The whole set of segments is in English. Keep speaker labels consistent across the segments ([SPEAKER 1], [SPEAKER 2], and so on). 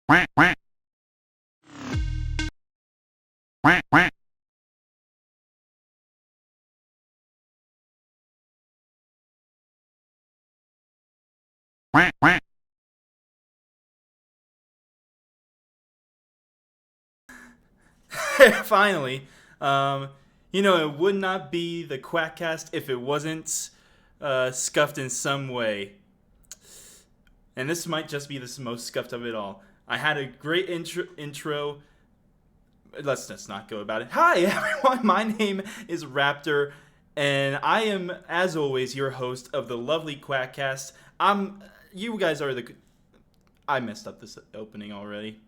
[SPEAKER 1] Quack, quack, quack, quack. Quack, quack.
[SPEAKER 2] Finally, it would not be the Quackcast if it wasn't scuffed in some way. And this might just be the most scuffed of it all. I had a great intro. Let's just not go about it. Hi, everyone. My name is Raptor, and I am, as always, your host of the lovely Quackcast. You guys are the. I messed up this opening already.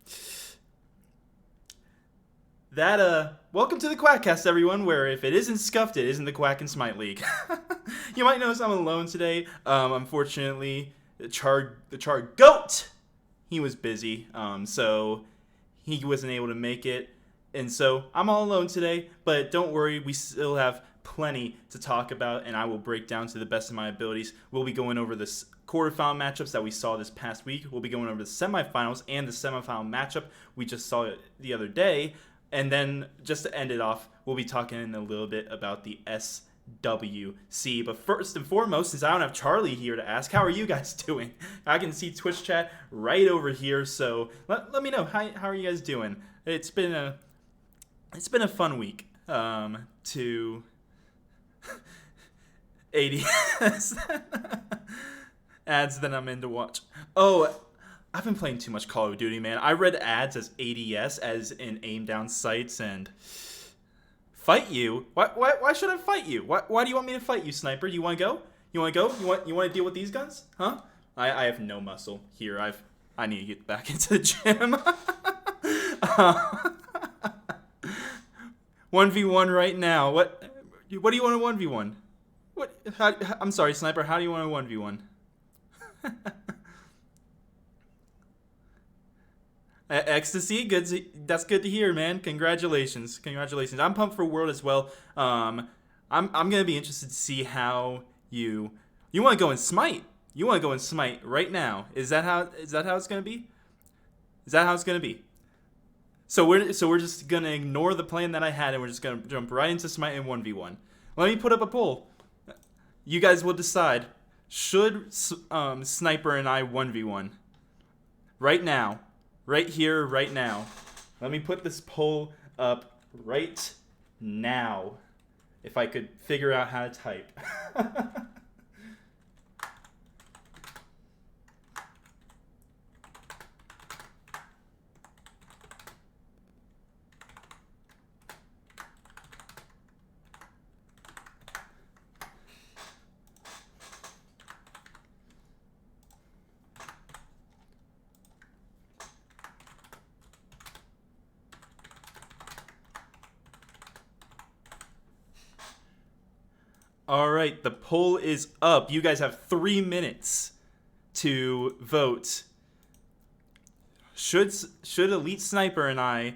[SPEAKER 2] Welcome to the Quackcast, everyone, where if it isn't scuffed, it isn't the Quack and Smite League. You might notice I'm alone today. Unfortunately, the charred goat, he was busy, so he wasn't able to make it. And so I'm all alone today, but don't worry, we still have plenty to talk about, and I will break down to the best of my abilities. We'll be going over the quarterfinal matchups that we saw this past week. We'll be going over the semifinals and the semifinal matchup we just saw the other day. And then, just to end it off, we'll be talking a little bit about the SWC. But first and foremost, since I don't have Charlie here to ask, how are you guys doing? I can see Twitch chat right over here, so let me know. How are you guys doing? It's been a fun week. To 80 ads that I'm in to watch. Oh, I've been playing too much Call of Duty, man. I read ads as ADS, as in aim down sights, and fight you? Why should I fight you? Why do you want me to fight you, Sniper? You want to go? You want to go? You want to deal with these guns? Huh? I have no muscle here. I need to get back into the gym. 1v1 right now. What do you want a 1v1? I'm sorry, Sniper. How do you want a 1v1? Ecstasy, that's good to hear, man. Congratulations. I'm pumped for World as well. I'm gonna be interested to see how you want to go and smite. You want to go and smite right now. Is that how it's gonna be? Is that how it's gonna be? So we're just gonna ignore the plan that I had, and we're just gonna jump right into smite in 1v1. Let me put up a poll. You guys will decide. Should Sniper and I 1v1 right now? Right here, right now. Let me put this poll up right now. If I could figure out how to type. All right, the poll is up. You guys have 3 minutes to vote. Should Elite Sniper and I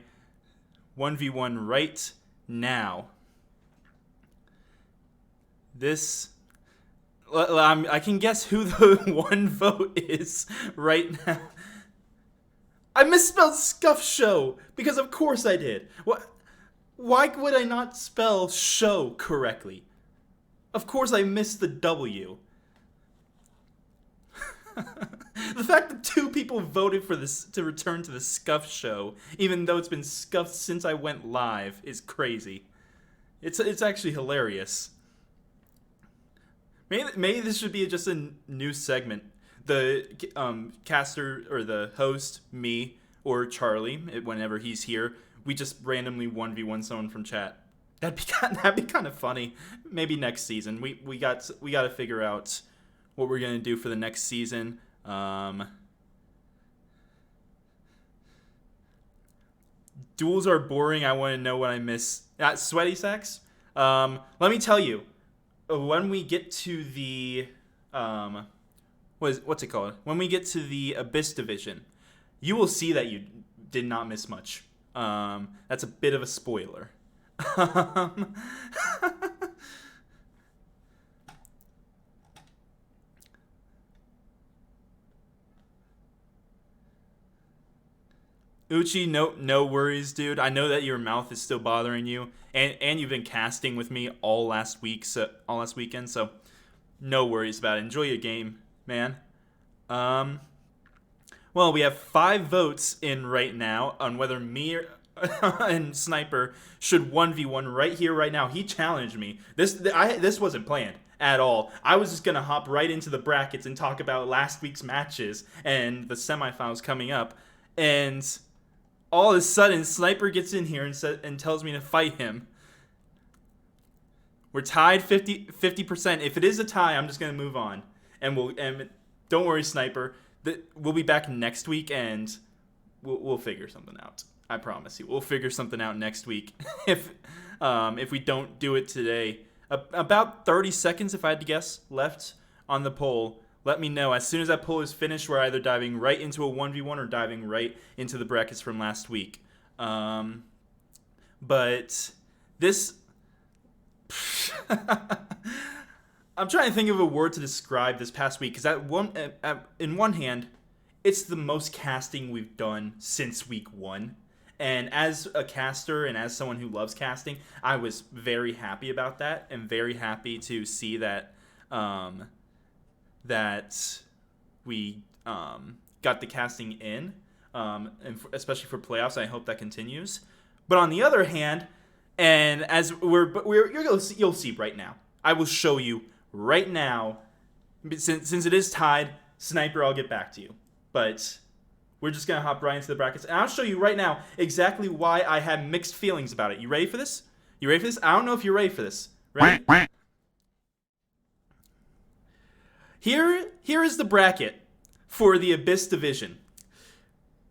[SPEAKER 2] 1v1 right now? This I can guess who the one vote is right now. I misspelled Scuff Show because of course I did. What? Why would I not spell show correctly? Of course I missed the W. The fact that 2 people voted for this to return to the Scuff Show, even though it's been scuffed since I went live, is crazy. It's actually hilarious. Maybe this should be just a new segment. The caster or the host, me or Charlie, whenever he's here, we just randomly 1v1 someone from chat. That'd be kind of funny. Maybe next season. We got to figure out what we're gonna do for the next season. Duels are boring. I want to know what I miss. Sweaty Sacks. Let me tell you. When we get to the what's it called? When we get to the Abyss division, you will see that you did not miss much. That's a bit of a spoiler. Uchi, no worries, dude. I know that your mouth is still bothering you, and you've been casting with me all last weekend. So no worries about it. Enjoy your game, man. Um, well, we have 5 votes in right now on whether me and Sniper should 1v1 right here, right now. He challenged me. This wasn't planned at all. I was just gonna hop right into the brackets and talk about last week's matches and the semifinals coming up, and all of a sudden Sniper gets in here and tells me to fight him. We're tied 50%. If it is a tie, I'm just gonna move on, and don't worry, Sniper. We'll be back next week, and we'll figure something out. I promise you, we'll figure something out next week. if we don't do it today, about 30 seconds, if I had to guess, left on the poll. Let me know as soon as that poll is finished. We're either diving right into a 1v1 or diving right into the brackets from last week. But this. I'm trying to think of a word to describe this past week, because in one hand, it's the most casting we've done since week 1. And as a caster and as someone who loves casting, I was very happy about that, and very happy to see that that we got the casting in, and especially for playoffs. I hope that continues. But on the other hand, and as you'll see right now, I will show you right now. Since it is tied, Sniper, I'll get back to you. But we're just gonna hop right into the brackets, and I'll show you right now exactly why I had mixed feelings about it. You ready for this? I don't know if you're ready for this. Ready? Here is the bracket for the Abyss division.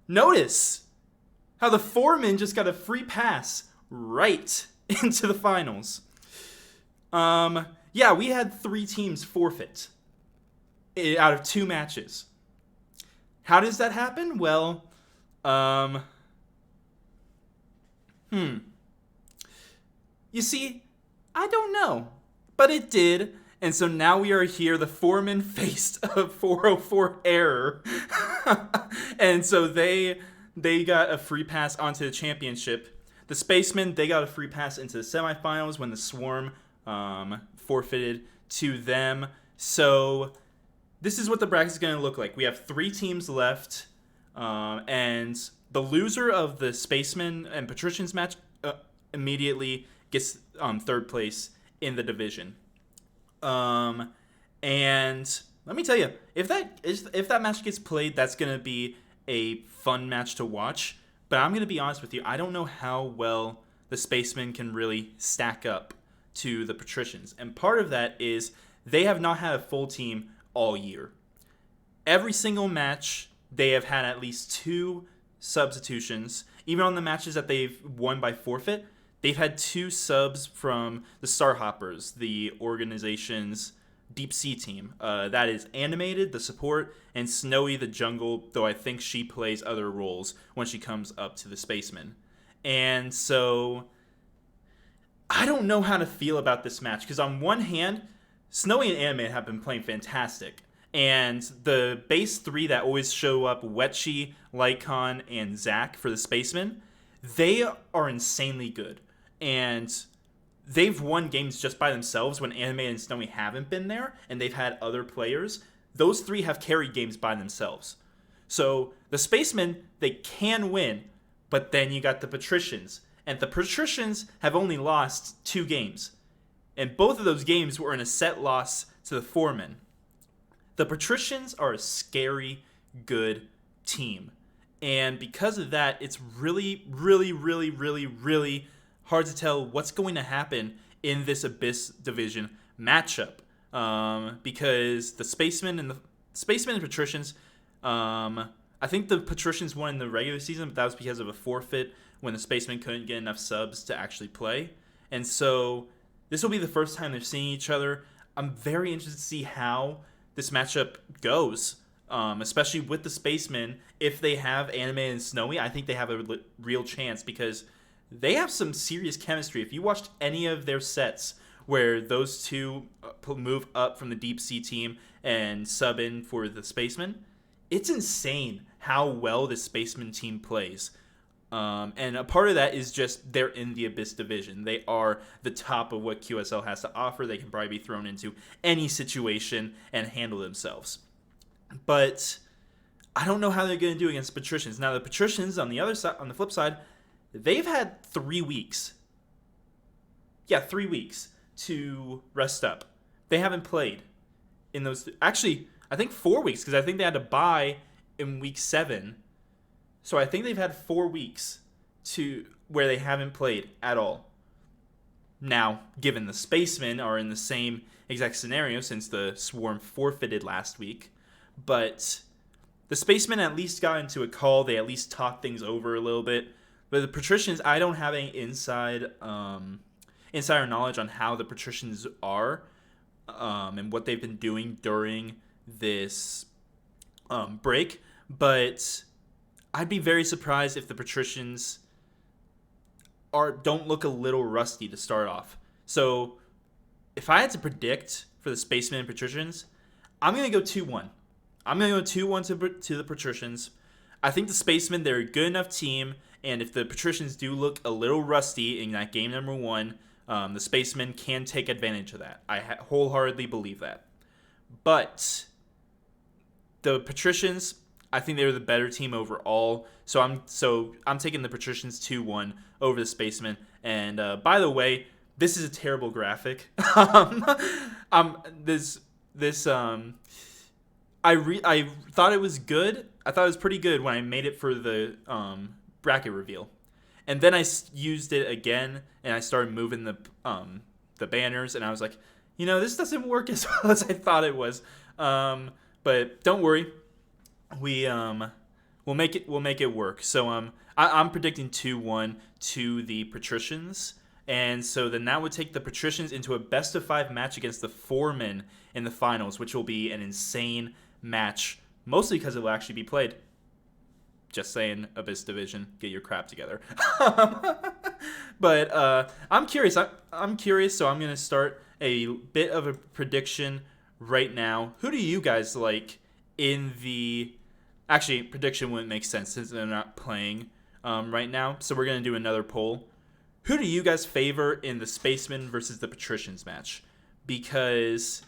[SPEAKER 2] Notice how the foreman just got a free pass right into the finals. Yeah, we had 3 teams forfeit out of 2 matches. How does that happen? Well, you see, I don't know, but it did. And so now we are here. The foreman faced a 404 error. And so they got a free pass onto the championship. The Spacemen, they got a free pass into the semifinals when the Swarm forfeited to them. So this is what the bracket is going to look like. We have 3 teams left, and the loser of the Spacemen and Patricians match immediately gets 3rd place in the division. And let me tell you, if that match gets played, that's going to be a fun match to watch. But I'm going to be honest with you, I don't know how well the Spacemen can really stack up to the Patricians. And part of that is they have not had a full team all year. Every single match, they have had at least 2 substitutions. Even on the matches that they've won by forfeit, they've had 2 subs from the Starhoppers, the organization's Deep Sea team. That is Animated, the support, and Snowy, the jungle, though I think she plays other roles when she comes up to the Spacemen. And so I don't know how to feel about this match, because on one hand, Snowy and Animated have been playing fantastic. And the base 3 that always show up, Wetchy, Lycon, and Zach for the Spacemen, they are insanely good. And they've won games just by themselves when Animated and Snowy haven't been there, and they've had other players. Those 3 have carried games by themselves. So the Spacemen, they can win, but then you got the Patricians. And the Patricians have only lost 2 games. And both of those games were in a set loss to the Foremen. The Patricians are a scary, good team. And because of that, it's really, really, really, really, really hard to tell what's going to happen in this Abyss division matchup. Because the Spacemen and Patricians, I think the Patricians won in the regular season, but that was because of a forfeit when the Spacemen couldn't get enough subs to actually play. And so this will be the first time they're seeing each other. I'm very interested to see how this matchup goes, especially with the Spacemen. If they have Animated and Snowy, I think they have a real chance, because they have some serious chemistry. If you watched any of their sets where those 2 move up from the Deep Sea team and sub in for the Spacemen, it's insane how well this Spaceman team plays. And a part of that is just they're in the Abyss division. They are the top of what QSL has to offer. They can probably be thrown into any situation and handle themselves. But I don't know how they're going to do against Patricians. Now, the Patricians, on the other side, on the flip side, they've had 3 weeks. Yeah, 3 weeks to rest up. They haven't played in those. Actually, I think 4 weeks because I think they had to bye in week 7. So I think they've had 4 weeks to where they haven't played at all. Now, given the Spacemen are in the same exact scenario since the Swarm forfeited last week, but the Spacemen at least got into a call. They at least talked things over a little bit. But the Patricians, I don't have any insider knowledge on how the Patricians are and what they've been doing during this break. But I'd be very surprised if the Patricians don't look a little rusty to start off. So if I had to predict for the Spacemen and Patricians, I'm going to go 2-1. I'm going to go 2-1 to the Patricians. I think the Spacemen, they're a good enough team, and if the Patricians do look a little rusty in that game number 1, the Spacemen can take advantage of that. I wholeheartedly believe that. But the Patricians, I think they're the better team overall. So I'm taking the Patricians 2-1 over the Spacemen. And by the way, this is a terrible graphic. I thought it was good. I thought it was pretty good when I made it for the bracket reveal, and then I used it again, and I started moving the banners, and I was like, this doesn't work as well as I thought it was. But don't worry, we'll make it work. So I'm predicting 2-1 to the Patricians. And so then that would take the Patricians into a best-of-5 match against the Foremen in the finals, which will be an insane match, mostly because it will actually be played. Just saying, Abyss Division, get your crap together. But I'm curious. I'm curious, so I'm going to start a bit of a prediction right now. Who do you guys like in the... Actually, prediction wouldn't make sense since they're not playing right now. So we're going to do another poll. Who do you guys favor in the Spacemen versus the Patricians match? Because,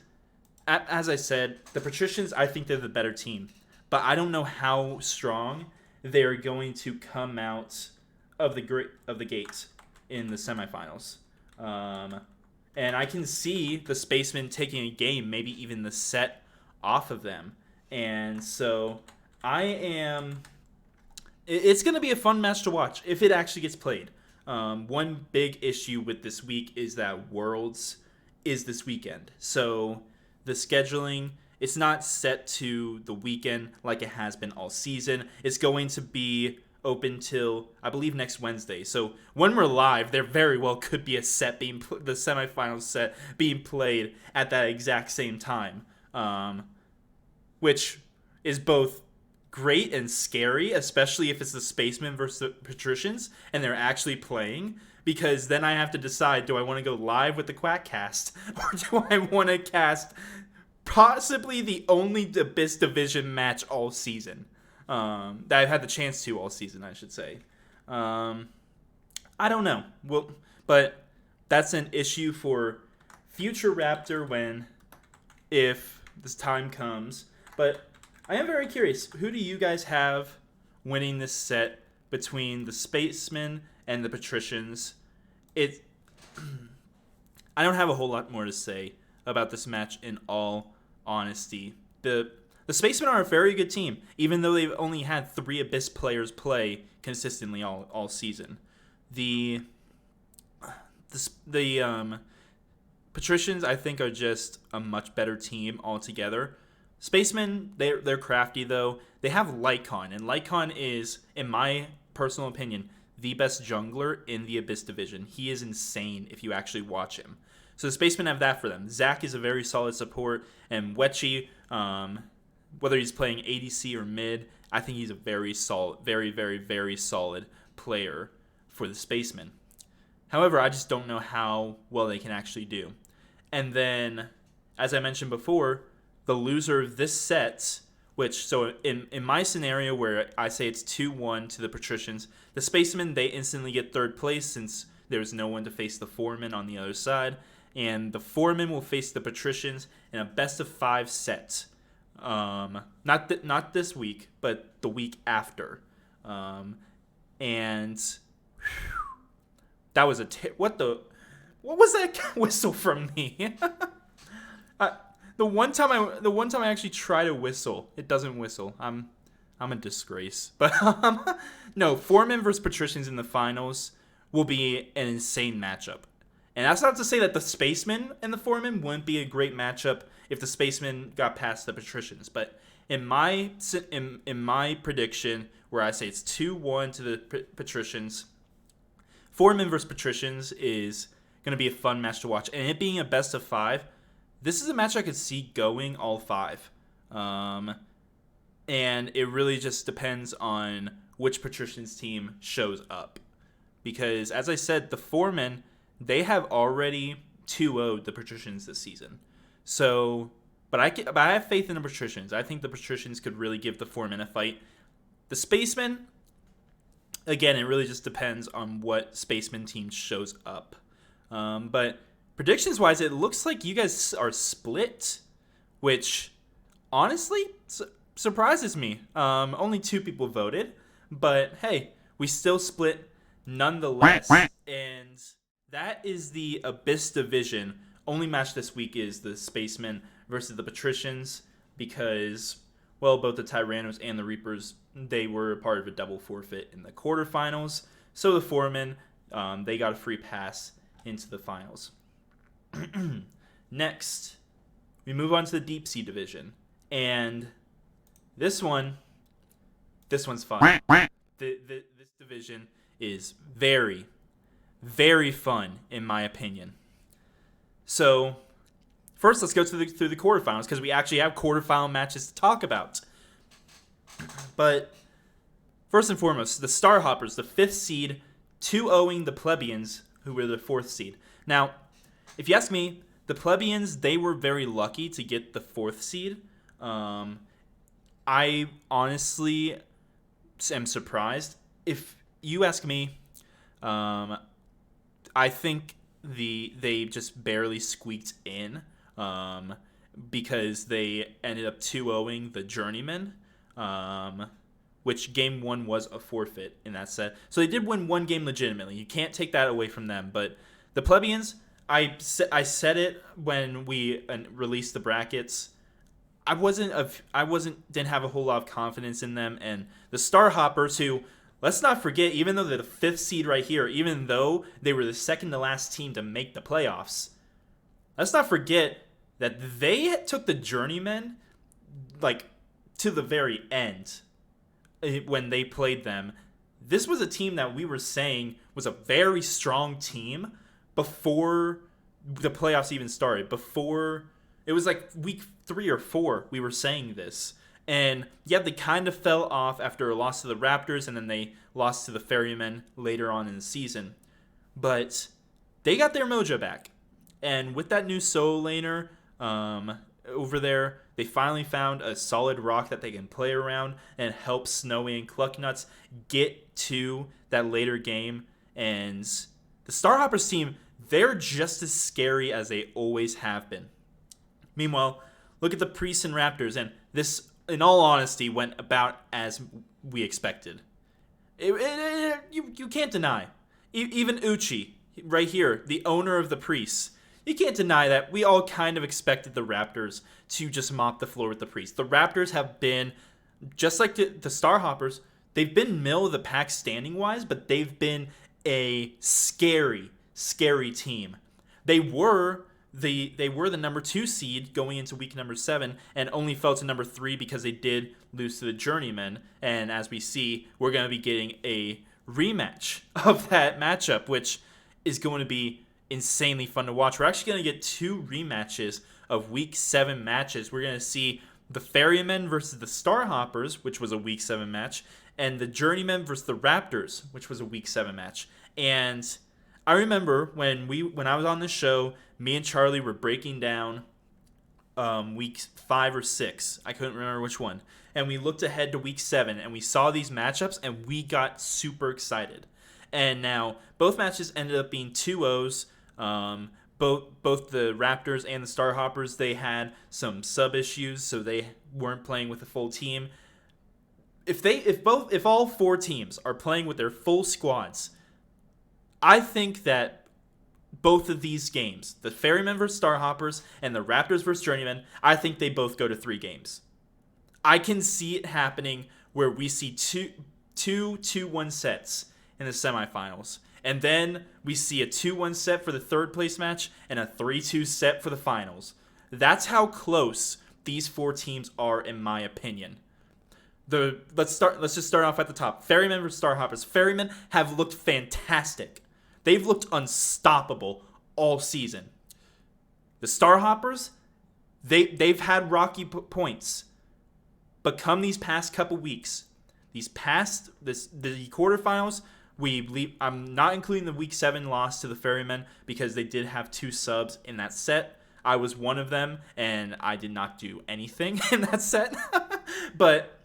[SPEAKER 2] as I said, the Patricians, I think they're the better team. But I don't know how strong they're going to come out of the gate in the semifinals. And I can see the Spacemen taking a game, maybe even the set off of them. And so it's going to be a fun match to watch if it actually gets played. One big issue with this week is that Worlds is this weekend. So the scheduling, it's not set to the weekend like it has been all season. It's going to be open till, I believe, next Wednesday. So when we're live, there very well could be a set the semifinals set being played at that exact same time, which is both great and scary, especially if it's the Spacemen versus the Patricians and they're actually playing, because then I have to decide, do I want to go live with the Quackcast or do I want to cast possibly the only Abyss Division match all season that I've had the chance to all season, I should say. I don't know. Well, but that's an issue for future Raptor if this time comes. But I am very curious. Who do you guys have winning this set between the Spacemen and the Patricians? I don't have a whole lot more to say about this match in all honesty. The Spacemen are a very good team, even though they've only had 3 Abyss players play consistently all season. The Patricians, I think, are just a much better team altogether. Spacemen, they're crafty, though. They have Lycon, and Lycon is, in my personal opinion, the best jungler in the Abyss Division. He is insane if you actually watch him. So the Spacemen have that for them. Zac is a very solid support, and Wetchy, whether he's playing ADC or mid, I think he's a very solid, very, very, very solid player for the Spacemen. However, I just don't know how well they can actually do. And then, as I mentioned before, the loser of this set So in my scenario where I say it's 2-1 to the Patricians, the Spacemen, they instantly get third place since there's no one to face the Foremen on the other side. And the Foremen will face the Patricians in a best of 5 set. Not this week, but the week after. And that was what was that whistle from me? The one time I actually try to whistle, it doesn't whistle. I'm a disgrace. But no, Foreman versus Patricians in the finals will be an insane matchup. And that's not to say that the Spacemen and the Foremen wouldn't be a great matchup if the Spacemen got past the Patricians. But in my prediction, where I say it's 2-1 to the Patricians, Foreman versus Patricians is going to be a fun match to watch. And it being a best of 5, this is a match I could see going all 5. And it really just depends on which Patricians team shows up. Because, as I said, the Foremen, they have already 2-0'd the Patricians this season. So, but I have faith in the Patricians. I think the Patricians could really give the Foremen a fight. The Spacemen, again, it really just depends on what Spaceman team shows up. But predictions-wise, it looks like you guys are split, which honestly surprises me. Only 2 people voted, but hey, we still split nonetheless. And that is the Abyss Division. Only match this week is the Spacemen versus the Patricians because, well, both the Tyrannos and the Reapers, they were a part of a double forfeit in the quarterfinals. So the Foremen, they got a free pass into the finals. Next, we move on to the Deep Sea Division. And this one's fun. This division is very, very fun, in my opinion. So, first, let's go through the quarterfinals, because we actually have quarterfinal matches to talk about. But, first and foremost, the Starhoppers, the 5th seed, 2-0ing the Plebeians, who were the 4th seed. Now, if you ask me, the Plebeians, they were very lucky to get the 4th seed. I honestly am surprised. If you ask me, I think they just barely squeaked in because they ended up 2-0ing the Journeymen, which game 1 was a forfeit in that set. So they did win 1 game legitimately. You can't take that away from them. But the Plebeians, I said it when we released the brackets. I didn't have a whole lot of confidence in them. And the Starhoppers, who, let's not forget, even though they're the 5th seed right here, even though they were the second to last team to make the playoffs, let's not forget that they took the Journeymen to the very end when they played them. This was a team that we were saying was a very strong team before the playoffs even started. Before, it was like week 3 or 4, we were saying this. And yeah, they kind of fell off after a loss to the Raptors, and then they lost to the Ferrymen later on in the season. But they got their mojo back. And with that new solo laner over there, they finally found a solid rock that they can play around and help Snowy and Clucknuts get to that later game. And the Starhoppers team, they're just as scary as they always have been. Meanwhile, look at the Priests and Raptors, and this, in all honesty, went about as we expected. You can't deny. Even Uchi, right here, the owner of the Priests, you can't deny that we all kind of expected the Raptors to just mop the floor with the Priests. The Raptors have been, just like the Starhoppers, they've been middle of the pack standing-wise, but they've been a scary, scary team. They were the number 2 seed going into week number 7 and only fell to number 3 because they did lose to the Journeymen. And as we see, we're going to be getting a rematch of that matchup, which is going to be insanely fun to watch. We're actually going to get 2 rematches of week 7 matches. We're going to see the Ferrymen versus the Starhoppers, which was a week 7 match, and the Journeymen versus the Raptors, which was a week 7 match. And I remember when I was on this show, me and Charlie were breaking down week 5 or 6. I couldn't remember which one. And we looked ahead to week 7 and we saw these matchups and we got super excited. And now both matches ended up being 2-0s. Both the Raptors and the Starhoppers, they had some sub issues, so they weren't playing with a full team. If all 4 teams are playing with their full squads, I think that both of these games, the Ferrymen versus Starhoppers and the Raptors versus Journeymen, I think they both go to 3 games. I can see it happening where we see two 2-1 sets in the semifinals. And then we see a 2-1 set for the third place match and a 3-2 set for the finals. That's how close these 4 teams are, in my opinion. Let's just start off at the top. Ferrymen versus Starhoppers. Ferrymen have looked fantastic. They've looked unstoppable all season. The Starhoppers, they've had rocky points, but come these past couple weeks, the quarterfinals, I'm not including the week 7 loss to the Ferrymen because they did have 2 subs in that set. I was one of them, and I did not do anything in that set. But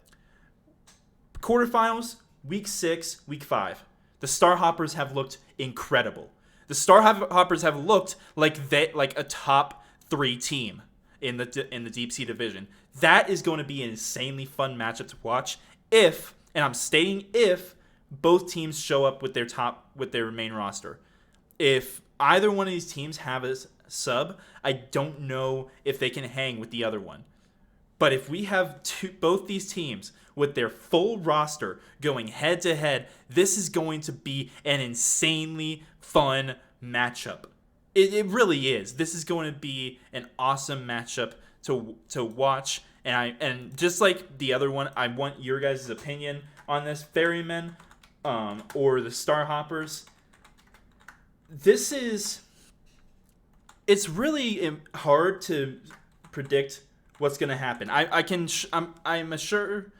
[SPEAKER 2] quarterfinals, week 6, week 5. The Starhoppers have looked incredible. The Starhoppers have looked like a top 3 team in the Deep Sea division. That is going to be an insanely fun matchup to watch if, and I'm stating if, both teams show up with their main roster. If either one of these teams have a sub, I don't know if they can hang with the other one. But if we have both these teams with their full roster going head to head, this is going to be an insanely fun matchup. It really is. This is going to be an awesome matchup to watch. And just like the other one, I want your guys' opinion on this. Ferrymen or the Starhoppers. It's really hard to predict what's going to happen. I'm sure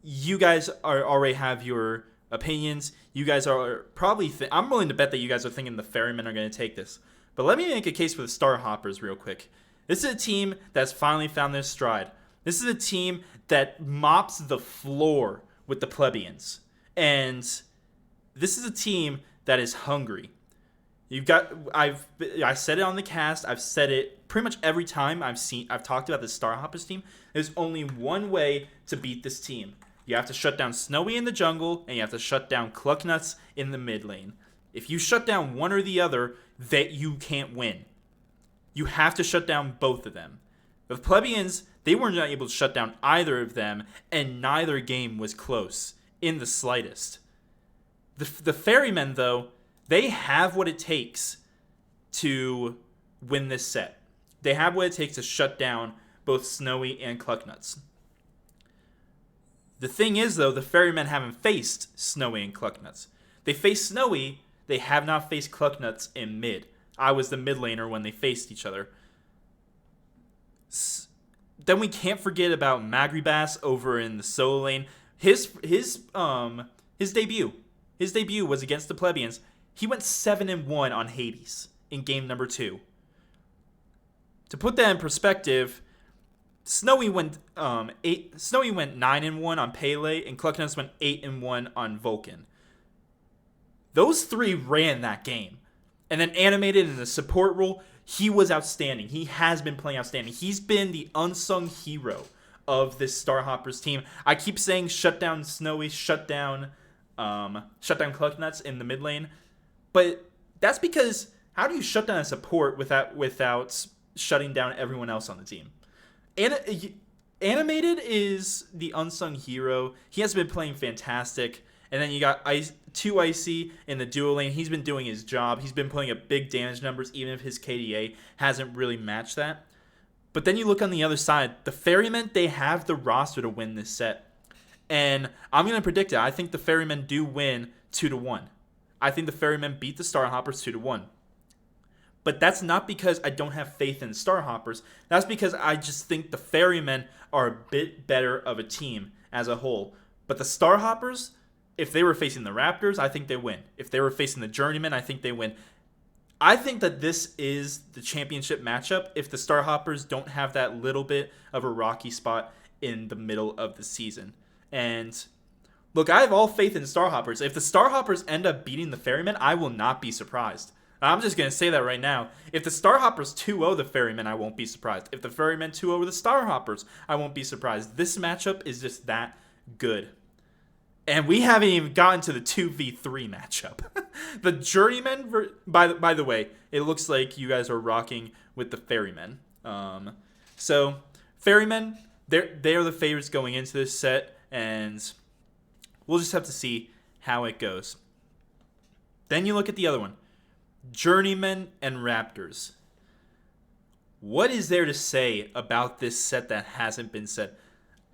[SPEAKER 2] you guys already have your opinions. You guys are probably I'm willing to bet that you guys are thinking the Ferrymen are going to take this. But let me make a case for the Starhoppers real quick. This is a team that's finally found their stride. This is a team that mops the floor with the plebeians. And this is a team that is hungry. I said it on the cast. I've said it pretty much every time I've talked about the Starhoppers team. There's only one way to beat this team. You have to shut down Snowy in the jungle, and you have to shut down Clucknuts in the mid lane. If you shut down one or the other, that you can't win. You have to shut down both of them. The plebeians, they were not able to shut down either of them, and neither game was close in the slightest. The Ferrymen, though, they have what it takes to win this set. They have what it takes to shut down both Snowy and Clucknuts. The thing is, though, the Ferrymen haven't faced Snowy and Clucknuts. They faced Snowy, they have not faced Clucknuts in mid. I was the mid laner when they faced each other. Then we can't forget about Magribass over in the solo lane. His debut was against the plebeians. He went 7-1 on Hades in game number 2. To put that in perspective, Snowy went 9-1 on Pele, and Clucknuts went 8-1 on Vulcan. Those 3 ran that game. And then Animated in the support role, he was outstanding. He has been playing outstanding. He's been the unsung hero of this Starhoppers team. I keep saying shut down Snowy, shut down Clucknuts in the mid lane. But that's because how do you shut down a support without shutting down everyone else on the team? Animated is the unsung hero. He has been playing fantastic. And then you got 2 Icy in the duo lane. He's been doing his job. He's been putting up big damage numbers, even if his KDA hasn't really matched that. But then you look on the other side. The Ferrymen, they have the roster to win this set. And I'm going to predict it. I think the Ferrymen do win 2-1. I think the Ferrymen beat the Starhoppers 2-1. But that's not because I don't have faith in the Starhoppers. That's because I just think the Ferrymen are a bit better of a team as a whole. But the Starhoppers, if they were facing the Raptors, I think they win. If they were facing the Journeymen, I think they win. I think that this is the championship matchup if the Starhoppers don't have that little bit of a rocky spot in the middle of the season. And look, I have all faith in Starhoppers. If the Starhoppers end up beating the Ferrymen, I will not be surprised. I'm just going to say that right now. If the Starhoppers 2-0 the Ferrymen, I won't be surprised. If the Ferrymen 2-0 the Starhoppers, I won't be surprised. This matchup is just that good. And we haven't even gotten to the 2v3 matchup. The Journeymen, by the way, it looks like you guys are rocking with the Ferrymen. So, Ferrymen, they are the favorites going into this set, and we'll just have to see how it goes. Then you look at the other one. Journeymen and Raptors. What is there to say about this set that hasn't been said?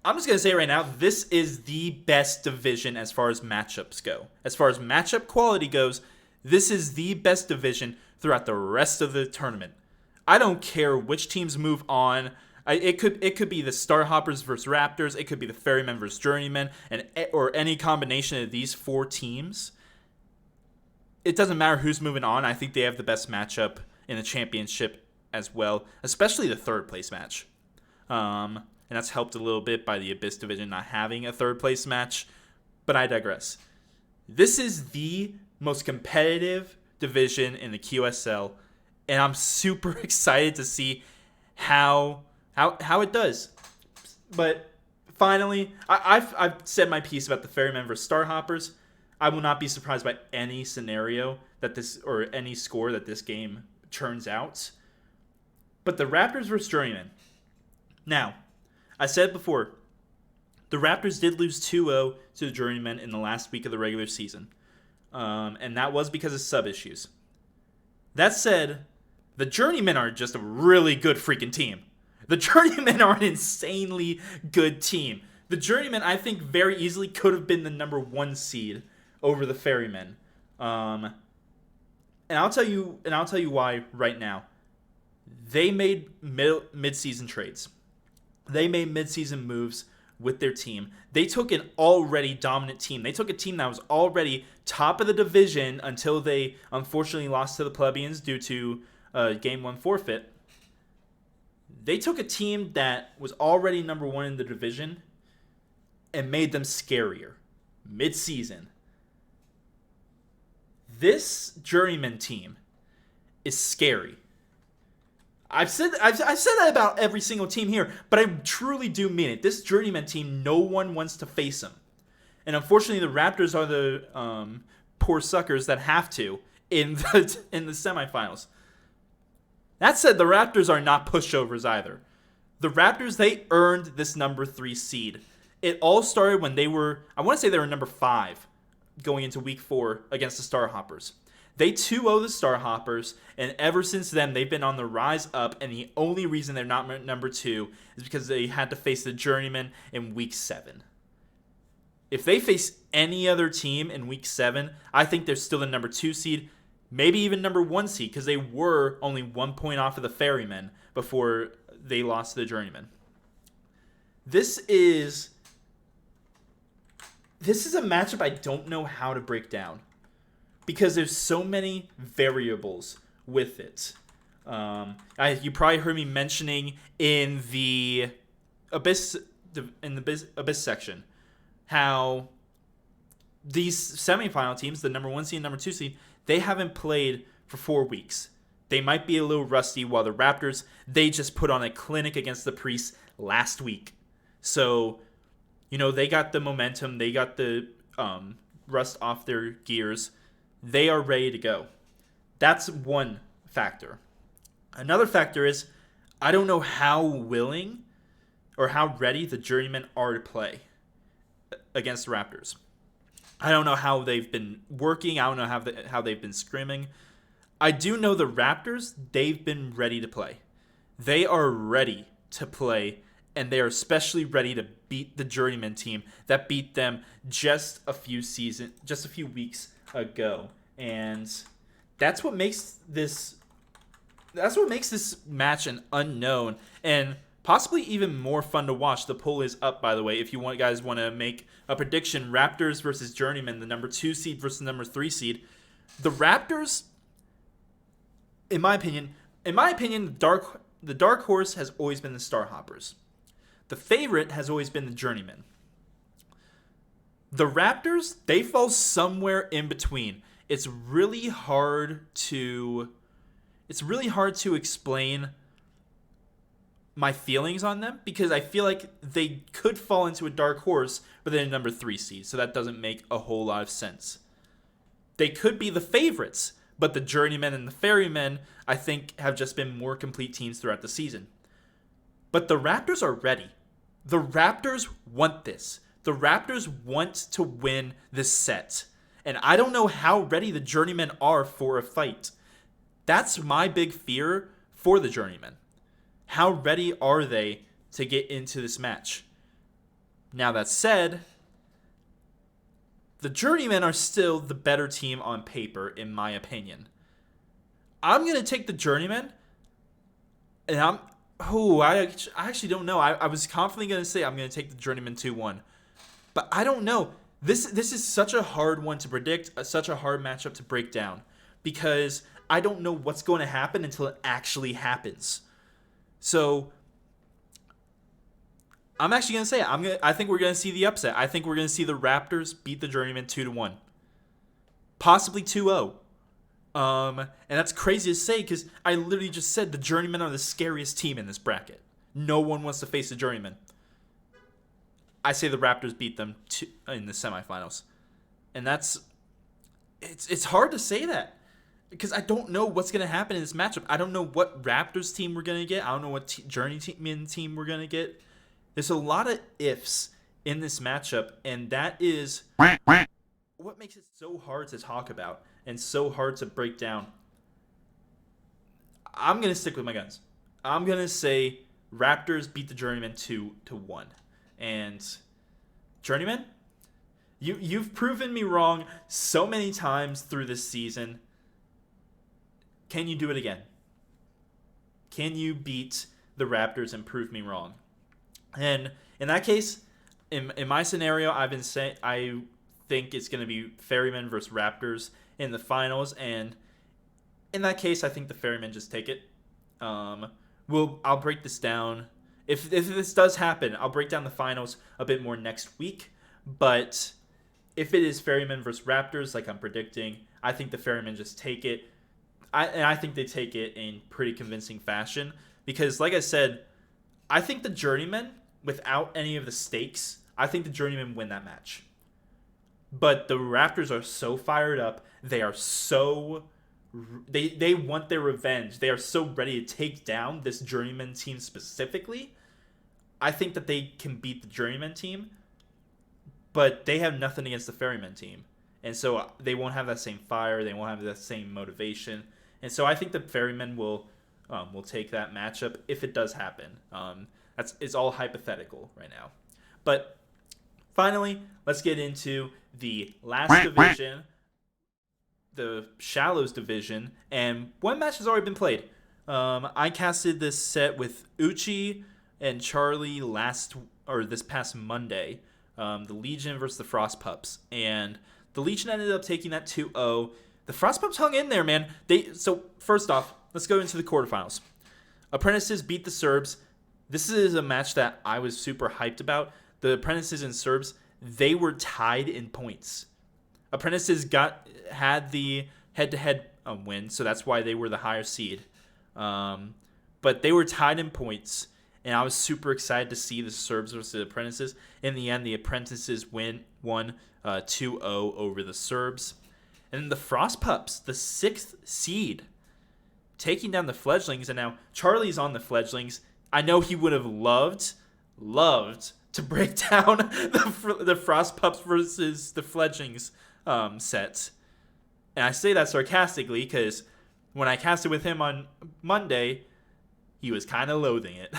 [SPEAKER 2] I'm just going to say right now, this is the best division as far as matchups go. As far as matchup quality goes, this is the best division throughout the rest of the tournament. I don't care which teams move on. It could be the Starhoppers versus Raptors. It could be the Ferrymen versus Journeymen, or any combination of these four teams. It doesn't matter who's moving on. I think they have the best matchup in the championship as well, especially the third place match. And that's helped a little bit by the Abyss division not having a third place match. But I digress. This is the most competitive division in the QSL, and I'm super excited to see how it does. But finally, I've said my piece about the Ferrymen versus Starhoppers. I will not be surprised by any scenario that this, or any score that this game turns out. But the Raptors versus Journeymen. Now, I said before, the Raptors did lose 2-0 to the Journeymen in the last week of the regular season. And that was because of sub issues. That said, the Journeymen are just a really good freaking team. The Journeymen are an insanely good team. The Journeymen, I think, very easily could have been the number 1 seed over the Ferrymen. And I'll tell you why right now. They made mid-season trades. They made mid-season moves with their team. They took an already dominant team. They took a team that was already top of the division until they unfortunately lost to the Plebeians due to a Game 1 forfeit. They took a team that was already number 1 in the division and made them scarier mid-season. This Journeyman team is scary. I've said that about every single team here, but I truly do mean it. This Journeyman team, no one wants to face them. And unfortunately, the Raptors are the poor suckers that have to in the semifinals. That said, the Raptors are not pushovers either. The Raptors, they earned this number 3 seed. It all started when they were, I want to say they were number 5 going into week 4 against the Starhoppers. They 2-0 the Starhoppers, and ever since then, they've been on the rise up, and the only reason they're not number 2 is because they had to face the Journeyman in week 7. If they face any other team in week 7, I think they're still the number 2 seed, maybe even number 1 seed, because they were only 1 point off of the Ferrymen before they lost to the Journeyman. This is a matchup I don't know how to break down, because there's so many variables with it. You probably heard me mentioning in the Abyss section how these semifinal teams, the number 1 seed and number 2 seed, they haven't played for 4 weeks. They might be a little rusty, while the Raptors, they just put on a clinic against the Priests last week. So, they got the momentum, they got the rust off their gears. They are ready to go. That's one factor. Another factor is I don't know how willing or how ready the Journeymen are to play against the Raptors. I don't know how they've been working. I don't know how they've been scrimming. I do know the Raptors, they've been ready to play. They are ready to play, and they are especially ready to beat the Journeyman team that beat them just a few weeks ago. And that's what makes this match an unknown and possibly even more fun to watch. The poll is up, by the way, if you guys want to make a prediction. Raptors versus Journeyman, the number 2 seed versus the number 3 seed. The Raptors, in my opinion, the dark horse has always been the Star Hoppers. The favorite has always been the Journeyman. The Raptors, they fall somewhere in between. It's really hard to explain my feelings on them because I feel like they could fall into a dark horse, but they're number 3 seed, so that doesn't make a whole lot of sense. They could be the favorites, but the Journeymen and the Ferrymen, I think, have just been more complete teams throughout the season. But the Raptors are ready. The Raptors want this. The Raptors want to win this set. And I don't know how ready the Journeymen are for a fight. That's my big fear for the Journeymen. How ready are they to get into this match? Now that said, the Journeymen are still the better team on paper, in my opinion. I'm going to take the Journeymen, and I actually don't know. I was confidently going to say I'm going to take the Journeymen 2-1. But I don't know. This is such a hard one to predict, such a hard matchup to break down, because I don't know what's going to happen until it actually happens. So I'm actually going to say it. I think we're going to see the upset. I think we're going to see the Raptors beat the Journeymen 2-1. Possibly 2-0. And that's crazy to say because I literally just said the Journeymen are the scariest team in this bracket. No one wants to face the Journeymen. I say the Raptors beat them in the semifinals. And it's hard to say that because I don't know what's going to happen in this matchup. I don't know what Raptors team we're going to get. I don't know what Journeyman team we're going to get. There's a lot of ifs in this matchup, and that is what makes it so hard to talk about and so hard to break down. I'm going to stick with my guns. I'm going to say Raptors beat the Journeyman 2-1. And Journeyman, you've proven me wrong so many times through this season. Can you do it again? Can you beat the Raptors and prove me wrong? And in that case, in my scenario, I think it's going to be Ferrymen versus Raptors in the finals. And in that case, I think the Ferrymen just take it. I'll break this down. If this does happen, I'll break down the finals a bit more next week. But if it is Ferrymen versus Raptors, like I'm predicting, I think the Ferrymen just take it. I think they take it in pretty convincing fashion. Because, like I said, I think the Journeymen, without any of the stakes, I think the Journeymen win that match. But the Raptors are so fired up. They are so... They want their revenge. They are so ready to take down this Journeyman team specifically. I think that they can beat the Journeyman team, but they have nothing against the Ferryman team. And so they won't have that same fire. They won't have that same motivation. And so I think the Ferrymen will take that matchup if it does happen. It's all hypothetical right now. But finally, let's get into the last division, the Shallows division, and one match has already been played. I casted this set with Uchi and Charlie this past Monday, the Legion versus the Frost Pups, and the Legion ended up taking that 2-0. The Frost Pups hung in there, man. So first off, let's go into the quarterfinals. Apprentices beat the Serbs. This is a match that I was super hyped about. The Apprentices and Serbs, they were tied in points. Apprentices had the head-to-head win, so that's why they were the higher seed. But they were tied in points, and I was super excited to see the Serbs versus the Apprentices. In the end, the Apprentices won 2-0 over the Serbs. And the Frost Pups, the 6th seed, taking down the Fledglings. And now Charlie's on the Fledglings. I know he would have loved to break down the Frost Pups versus the Fledglings set. And I say that sarcastically because when I casted with him on Monday, he was kind of loathing it.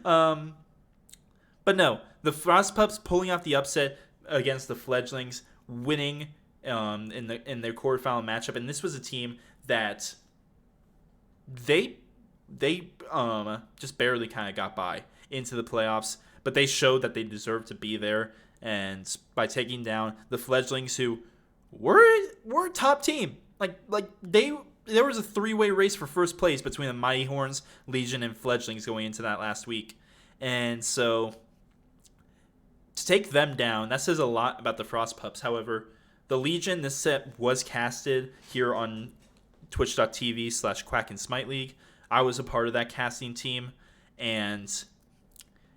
[SPEAKER 2] But no, the Frost Pups pulling off the upset against the Fledglings, winning in their quarterfinal matchup. And this was a team that they just barely kind of got by into the playoffs, but they showed that they deserved to be there. And by taking down the Fledglings, who were a top team, like they there was a three-way race for first place between the Mighty Horns, Legion, and Fledglings going into that last week. And so to take them down, that says a lot about the Frost Pups. However, the Legion, this set was casted here on twitch.tv/Quack and Smite League. I was a part of that casting team, and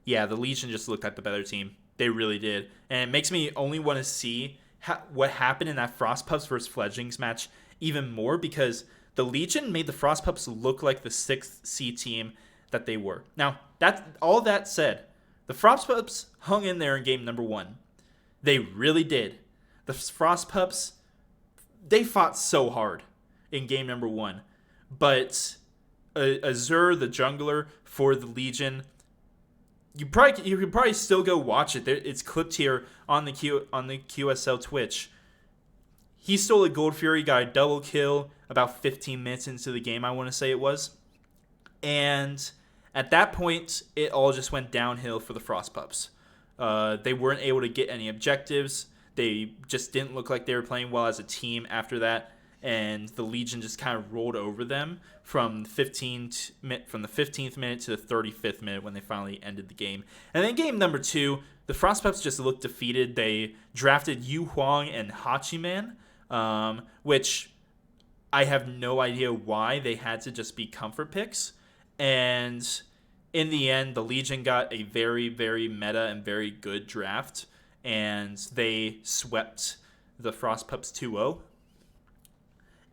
[SPEAKER 2] yeah, the Legion just looked like the better team. They really did. And it makes me only want to see what happened in that Frost Pups versus Fledglings match even more, because the Legion made the Frost Pups look like the 6th C team that they were. Now, all that said, the Frost Pups hung in there in game number 1. They really did. The Frost Pups, they fought so hard in game number 1. But Azure, the jungler for the Legion, you could probably still go watch it. It's clipped here on the QSL Twitch. He stole a Gold Fury, got a double kill about 15 minutes into the game, I want to say it was. And at that point, it all just went downhill for the Frost Pups. They weren't able to get any objectives. They just didn't look like they were playing well as a team after that. And the Legion just kind of rolled over them from the 15th minute to the 35th minute when they finally ended the game. And then game number 2, the Frost Pups just looked defeated. They drafted Yu Huang and Hachiman, which I have no idea why they had to just be comfort picks. And in the end, the Legion got a very, very meta and very good draft, and they swept the Frost Pups 2-0.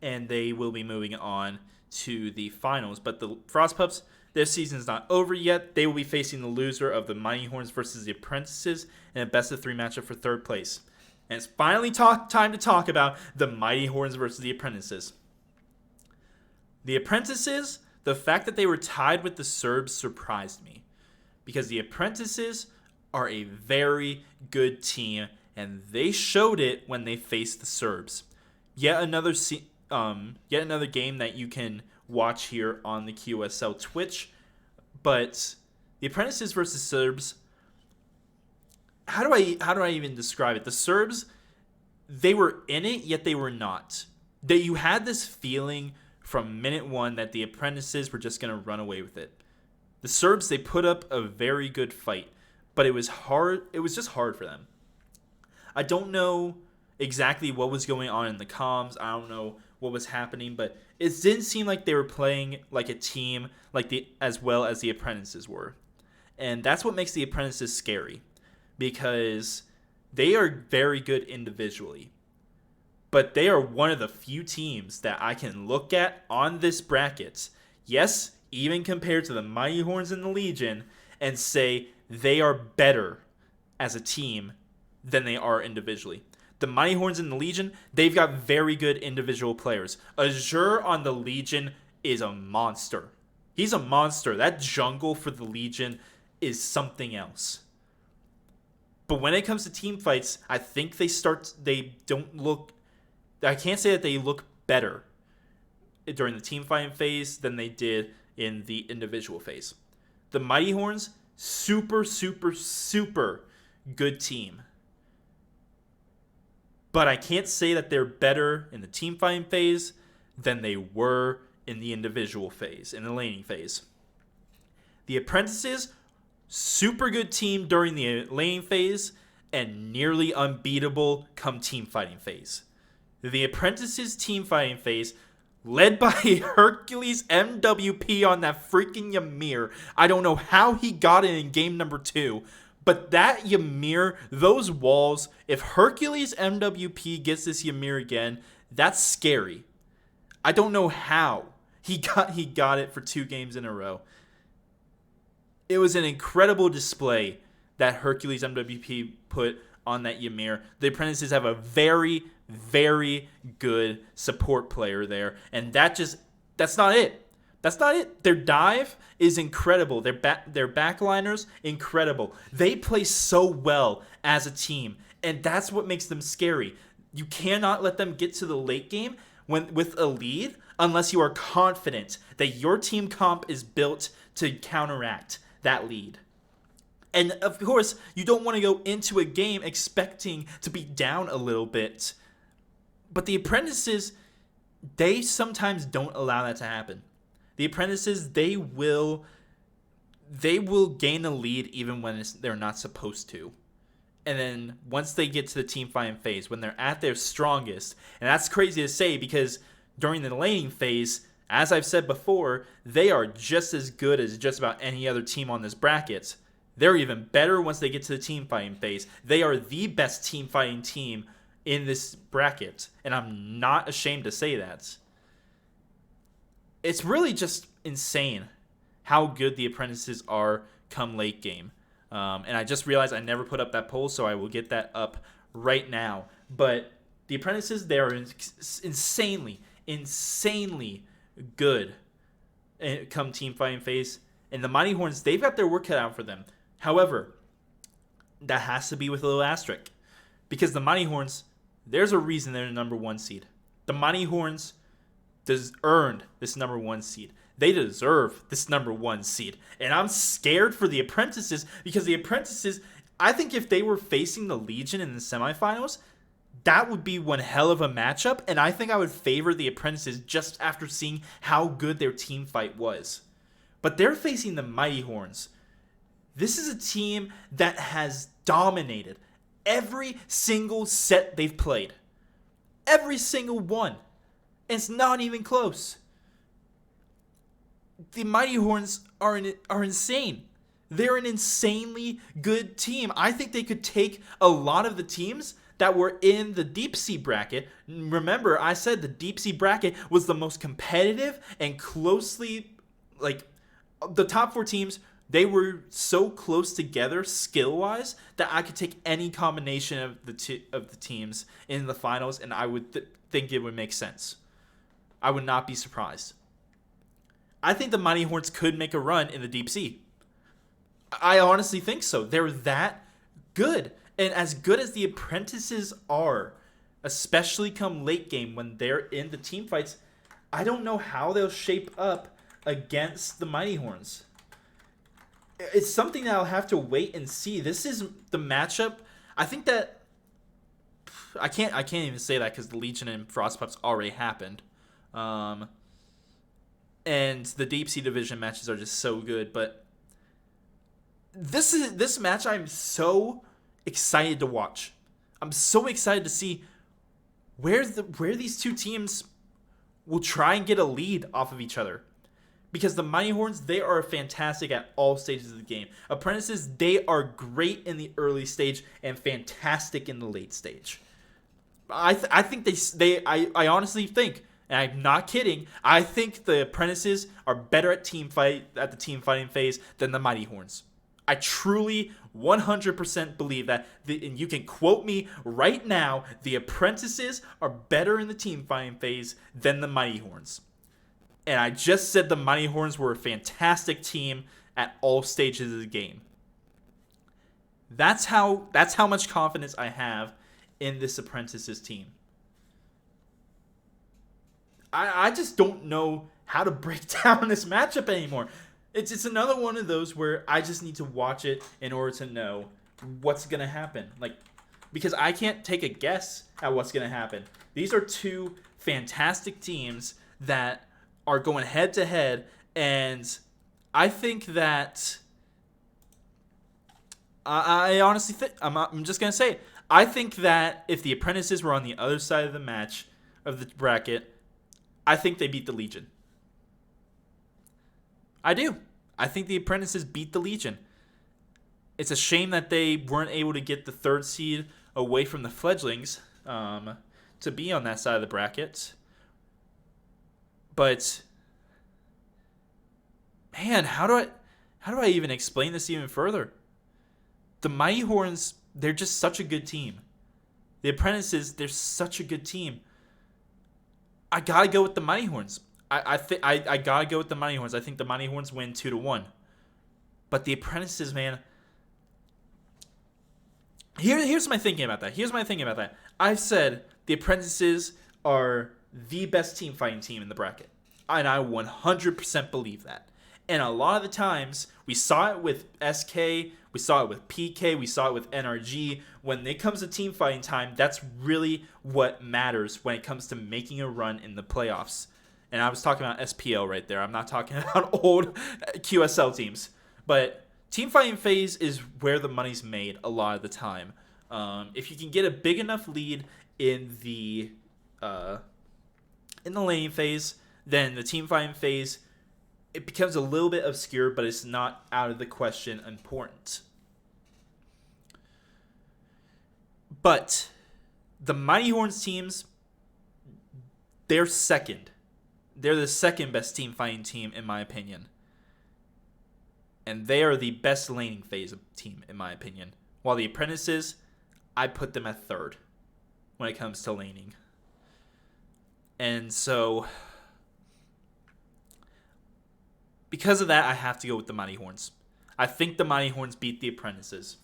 [SPEAKER 2] And they will be moving on to the finals. But the Frost Pups, their season is not over yet. They will be facing the loser of the Mighty Horns versus the Apprentices in a best-of-3 matchup for 3rd place. And it's finally time to talk about the Mighty Horns versus the Apprentices. The Apprentices, the fact that they were tied with the Serbs surprised me, because the Apprentices are a very good team, and they showed it when they faced the Serbs. Yet another game that you can watch here on the QSL Twitch. But the Apprentices versus Serbs, how do I even describe it? The Serbs, they were in it, yet they were not. You had this feeling from minute 1 that the Apprentices were just going to run away with it. The Serbs, they put up a very good fight, but it was hard. It was just hard for them. I don't know exactly what was going on in the comms. I don't know what was happening, but it didn't seem like they were playing like a team, as well as the Apprentices were. And that's what makes the Apprentices scary, because they are very good individually, but they are one of the few teams that I can look at on this bracket, yes, even compared to the Mighty Horns and the Legion, and say they are better as a team than they are individually. The Mighty Horns and the Legion, they've got very good individual players. Azure on the Legion is a monster. He's a monster. That jungle for the Legion is something else. But when it comes to team fights, I think I can't say that they look better during the team fighting phase than they did in the individual phase. The Mighty Horns, super, super, super good team. But I can't say that they're better in the team fighting phase than they were in the individual phase, in the laning phase. The Apprentices, super good team during the laning phase, and nearly unbeatable come team fighting phase. The Apprentices team fighting phase, led by Hercules MWP on that freaking Ymir. I don't know how he got it in game number 2, but that Ymir, those walls, if Hercules MWP gets this Ymir again, that's scary. I don't know how he got it for 2 games in a row. It was an incredible display that Hercules MWP put on that Ymir. The Apprentices have a very, very good support player there, and that's not it. That's not it. Their dive is incredible. Their backliners, incredible. They play so well as a team, and that's what makes them scary. You cannot let them get to the late game with a lead unless you are confident that your team comp is built to counteract that lead. And of course, you don't want to go into a game expecting to be down a little bit. But the Apprentices they sometimes don't allow that to happen. The apprentices, they will gain a lead even when they're not supposed to. And then once they get to the team fighting phase, when they're at their strongest, and that's crazy to say because during the laning phase, as I've said before, they are just as good as just about any other team on this bracket. They're even better once they get to the team fighting phase. They are the best team fighting team in this bracket, and I'm not ashamed to say that. It's really just insane how good the apprentices are come late game. And I just realized I never put up that poll, so I will get that up right now. But the apprentices, they are insanely good come team fighting phase. And the Mighty Horns, they've got their work cut out for them. However, that has to be with a little asterisk. Because the Mighty Horns, there's a reason they're the number 1 seed. The Mighty Horns earned this number 1 seed. They deserve this number 1 seed. And I'm scared for the apprentices because the apprentices, I think if they were facing the Legion in the semifinals, that would be one hell of a matchup. And I think I would favor the apprentices just after seeing how good their team fight was. But they're facing the Mighty Horns. This is a team that has dominated every single set they've played. Every single one. And it's not even close. The Mighty Horns are insane. They're an insanely good team. I think they could take a lot of the teams that were in the deep sea bracket. Remember, I said the deep sea bracket was the most competitive and closely, the top 4 teams, they were so close together skill-wise that I could take any combination of the teams in the finals, and I would think it would make sense. I would not be surprised. I think the Mighty Horns could make a run in the deep sea. I honestly think so. They're that good. And as good as the apprentices are, especially come late game when they're in the team fights, I don't know how they'll shape up against the Mighty Horns. It's something that I'll have to wait and see. This is the matchup. I think that I can't even say that because the Legion and Frostpups already happened. And the Deep Sea Division matches are just so good. But this match I'm so excited to watch. I'm so excited to see where these two teams will try and get a lead off of each other. Because the Mighty Horns, they are fantastic at all stages of the game. Apprentices, they are great in the early stage and fantastic in the late stage. I think I honestly think, and I'm not kidding, I think the apprentices are better at the team fighting phase than the Mighty Horns. I truly 100% believe that, and you can quote me right now, the apprentices are better in the team fighting phase than the Mighty Horns. And I just said the Mighty Horns were a fantastic team at all stages of the game. That's how much confidence I have in this apprentices team. I just don't know how to break down this matchup anymore. It's another one of those where I just need to watch it in order to know what's going to happen. Because I can't take a guess at what's going to happen. These are two fantastic teams that are going head to head, and I think that I honestly think I'm just going to say it. I think that if the apprentices were on the other side of the match of the bracket, I think they beat the Legion. I do. I think the apprentices beat the Legion. It's a shame that they weren't able to get the 3rd seed away from the fledglings to be on that side of the bracket. But man, how do I even explain this even further? The Mighty Horns, they're just such a good team. The apprentices, they're such a good team. I gotta go with the Mighty Horns. I gotta go with the Mighty Horns. I think the Mighty Horns win 2-1. But the apprentices, man. Here's my thinking about that. I've said the apprentices are the best team fighting team in the bracket. And I 100% believe that. And a lot of the times, we saw it with SK, We saw it with PK. We saw it with NRG. When it comes to team fighting time, that's really what matters when it comes to making a run in the playoffs. And I was talking about SPL right there. I'm not talking about old QSL teams. But team fighting phase is where the money's made a lot of the time. If you can get a big enough lead in the laning phase, then the team fighting phase, it becomes a little bit obscure, but it's not out of the question important. But the Mighty Horns teams, they're second. They're the second best team fighting team, in my opinion. And they are the best laning phase team, in my opinion. While the Apprentices, I put them at third when it comes to laning. And so, because of that, I have to go with the Mighty Horns. I think the Mighty Horns beat the Apprentices.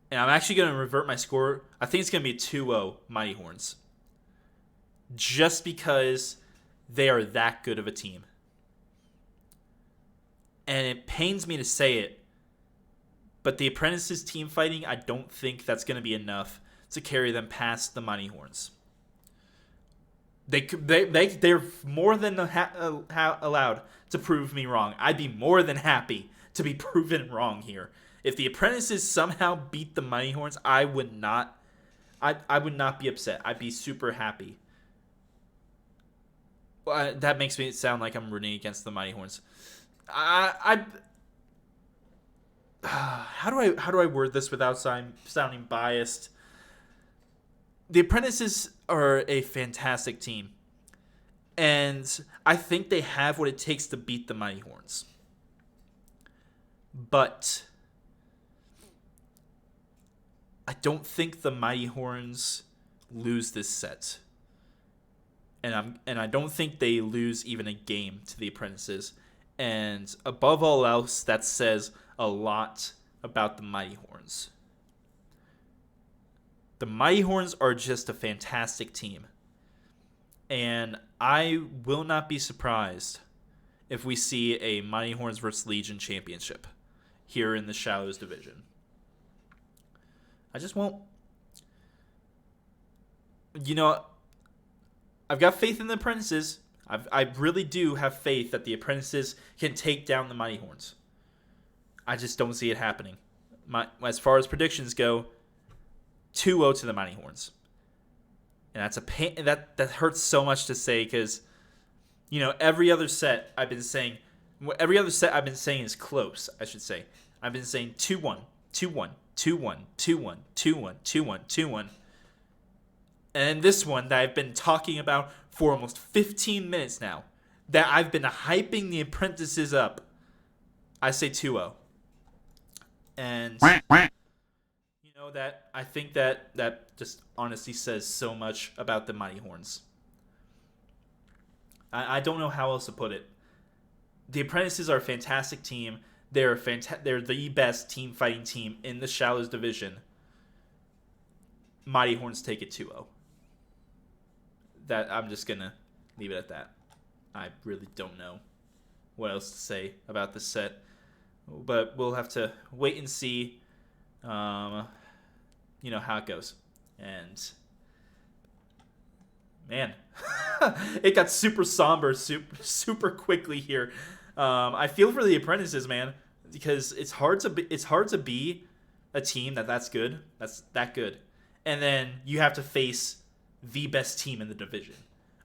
[SPEAKER 2] And I'm actually going to revert my score. I think it's going to be 2-0 Mighty Horns. Just because they are that good of a team. And it pains me to say it, but the Apprentices team fighting, I don't think that's going to be enough to carry them past the Mighty Horns. They're more than allowed to prove me wrong. I'd be more than happy to be proven wrong here. If the Apprentices somehow beat the Mighty Horns, I would not be upset. I'd be super happy. That makes me sound like I'm rooting against the Mighty Horns. How do I word this without sounding biased? The Apprentices are a fantastic team, and I think they have what it takes to beat the Mighty Horns. But I don't think the Mighty Horns lose this set. And I don't think they lose even a game to the Apprentices. And above all else, that says a lot about the Mighty Horns. The Mighty Horns are just a fantastic team. And I will not be surprised if we see a Mighty Horns vs. Legion championship here in the Shallows division. I just won't. You know, I've got faith in the Apprentices. I really do have faith that the Apprentices can take down the Mighty Horns. I just don't see it happening. As far as predictions go, 2-0 to the Mighty Horns. And that's a pain. That hurts so much to say because, you know, every other set I've been saying is close, I should say. I've been saying 2-1, 2-1, 2-1, 2-1, 2-1, 2-1, 2-1. And this one that I've been talking about for almost 15 minutes now, that I've been hyping the Apprentices up, I say 2-0. And, you know, that I think that just honestly says so much about the Mighty Horns. I don't know how else to put it. The Apprentices are a fantastic team. They're the best team fighting team in the Shallows division. Mighty Horns take it 2-0. That I'm just gonna leave it at that. I really don't know what else to say about this set, but we'll have to wait and see, you know, how it goes. And man, it got super somber, super quickly here. I feel for the Apprentices, man, because it's hard to be a team that's good, and then you have to face the best team in the division,